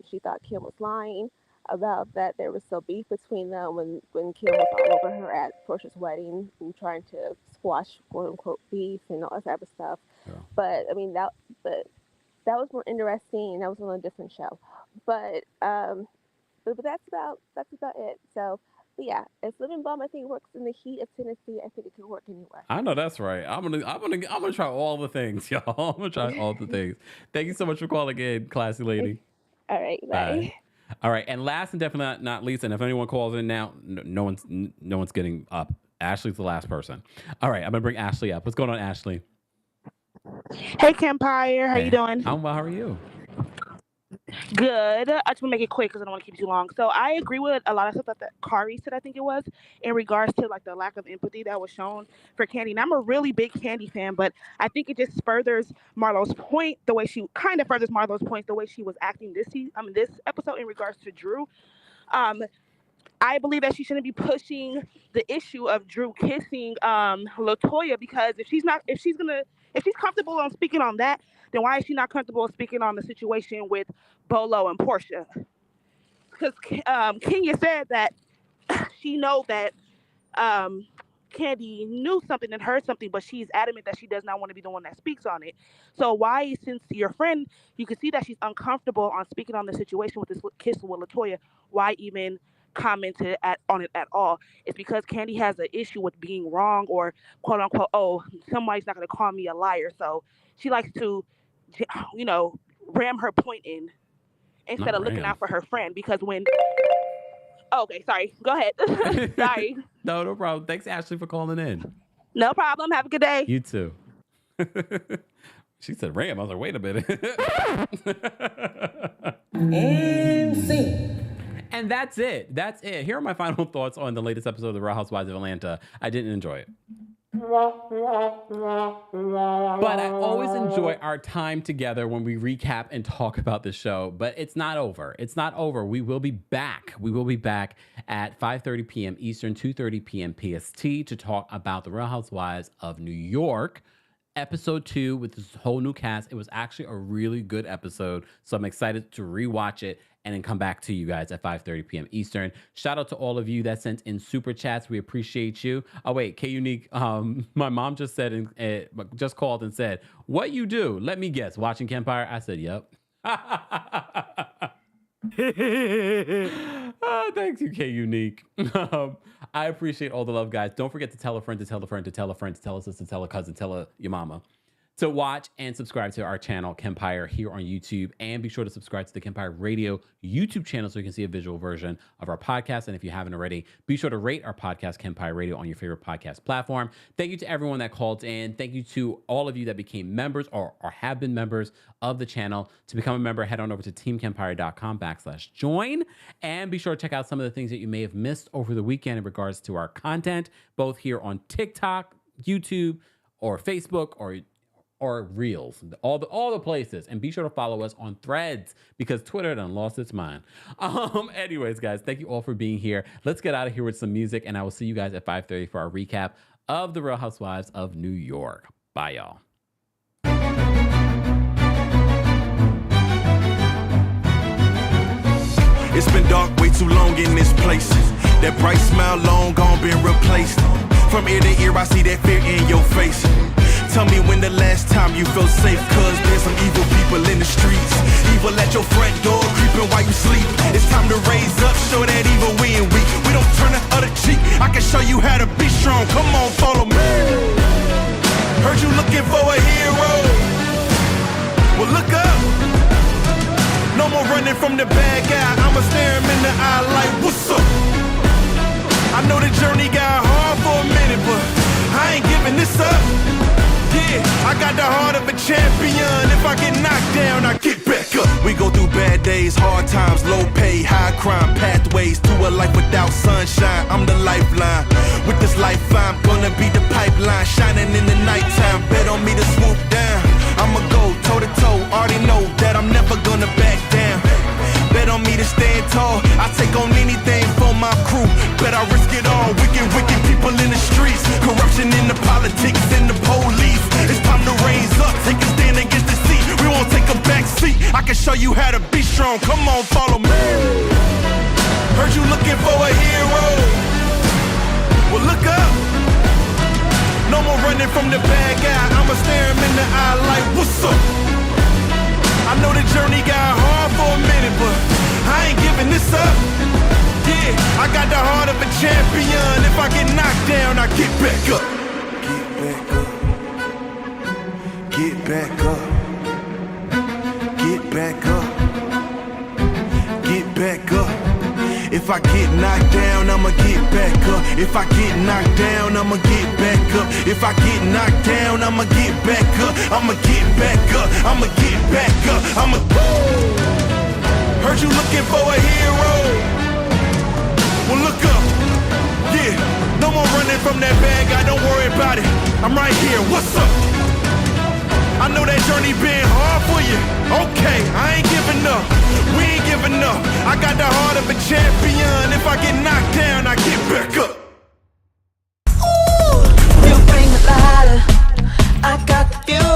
she thought Kim was lying about that there was still beef between them when Kim was all over her at Portia's wedding and trying to squash quote unquote beef and all that type of stuff. Yeah. But I mean that was more interesting, and that was on a different show. But that's about it. So. But yeah, if lemon balm I think works in the heat of Tennessee, I think it could work anywhere. I know that's right. I'm gonna try all the things, y'all. I'm gonna try all the things. Thank you so much for calling in, Classy Lady. All right, bye. All right, and last and definitely not least, and if anyone calls in now, no one's getting up. Ashley's the last person. All right, I'm gonna bring Ashley up. What's going on, Ashley? Hey, Kempire. How you doing? I'm well. How are you? Good. I just want to make it quick because I don't want to keep you too long. So I agree with a lot of stuff that Kari said, I think it was, in regards to like the lack of empathy that was shown for Kandi. And I'm a really big Kandi fan, but I think it just furthers Marlo's point, the way she kind of furthers Marlo's point, the way she was acting this episode in regards to Drew. I believe that she shouldn't be pushing the issue of Drew kissing LaToya, because if she's comfortable on speaking on that, then why is she not comfortable speaking on the situation with Bolo and Portia? Because Kenya said that she knows that Kandi knew something and heard something, but she's adamant that she does not want to be the one that speaks on it. So why, since your friend, you can see that she's uncomfortable on speaking on the situation with this kiss with LaToya, why even commented on it at all? It's because Kandi has an issue with being wrong, or quote unquote, oh, somebody's not going to call me a liar. So she likes to, ram her point in instead of looking out for her friend. Because when, okay, sorry, go ahead. Sorry. No problem. Thanks, Ashley, for calling in. No problem. Have a good day. You too. She said ram. I was like, wait a minute. And that's it. That's it. Here are my final thoughts on the latest episode of The Real Housewives of Atlanta. I didn't enjoy it. But I always enjoy our time together when we recap and talk about the show. But it's not over. It's not over. We will be back. We will be back at 5:30 p.m. Eastern, 2:30 p.m. PST to talk about The Real Housewives of New York episode 2 with this whole new cast. It was actually a really good episode. So I'm excited to rewatch it and then come back to you guys at 5:30 p.m. Eastern. Shout out to all of you that sent in super chats. We appreciate you. Oh, wait, K Unique, my mom just said, just called and said, what you do? Let me guess, watching Kempire? I said, yep. Oh, thanks you, K Unique. I appreciate all the love, guys. Don't forget to tell a friend to tell a friend to tell a friend to tell a sister, tell a cousin, tell your mama to watch and subscribe to our channel, Kempire, here on YouTube. And be sure to subscribe to the Kempire Radio YouTube channel so you can see a visual version of our podcast. And if you haven't already, be sure to rate our podcast, Kempire Radio, on your favorite podcast platform. Thank you to everyone that called in. Thank you to all of you that became members or have been members of the channel. To become a member, head on over to teamkempire.com/join. And be sure to check out some of the things that you may have missed over the weekend in regards to our content, both here on TikTok, YouTube, or Facebook, or Reels, all the places. And be sure to follow us on Threads because Twitter done lost its mind. Anyways, guys, thank you all for being here. Let's get out of here with some music, and I will see you guys at 5:30 for our recap of the Real Housewives of New York. Bye, y'all. It's been dark way too long in this place. That bright smile long gone been replaced. From ear to ear I see that fear in your face. Tell me when the last time you felt safe, cause there's some evil people in the streets. Evil at your front door, creeping while you sleep. It's time to raise up, show that evil we ain't weak. We don't turn the other cheek, I can show you how to be strong. Come on, follow me. Heard you looking for a hero. Well, look up. No more running from the bad guy, I'ma stare him in the eye like, what's up? I know the journey got hard for a minute, but I ain't giving this up. Yeah, I got the heart of a champion. If I get knocked down, I get back up. We go through bad days, hard times, low pay, high crime, pathways to a life without sunshine. I'm the lifeline. With this life, I'm gonna be the pipeline, shining in the nighttime. Bet on me to swoop down. I'ma go toe to toe. Already know that I'm never gonna back down. Bet on me to stand tall. I take on anything for my crew. Bet I risk it all. Wicked people in the streets. Corruption in the politics and the police. It's time to raise up. Take a stand against the seat. We won't take a back seat. I can show you how to be strong. Come on, follow me. Heard you looking for a hero. Well, look up. No more running from the bad guy. I'ma stare him in the eye like, what's up? I know the journey got hard for a minute, but I ain't giving this up. Yeah, I got the heart of a champion. If I get knocked down, I get back up. Get back up. Get back up. Get back up. Get back up. If I get knocked down, I'ma get back up. If I get knocked down, I'ma get back up. If I get knocked down, I'ma get back up. I'ma get back up. I'ma get back up. I'ma. Heard you looking for a hero. Well, look up. Yeah, no more running from that bad guy. Don't worry about it. I'm right here. What's up? I know that journey been hard for you. Okay, I ain't giving up. We ain't giving up. I got the heart of a champion. If I get knocked down, I get back up. Ooh, you bring the lighter. I got the fuse.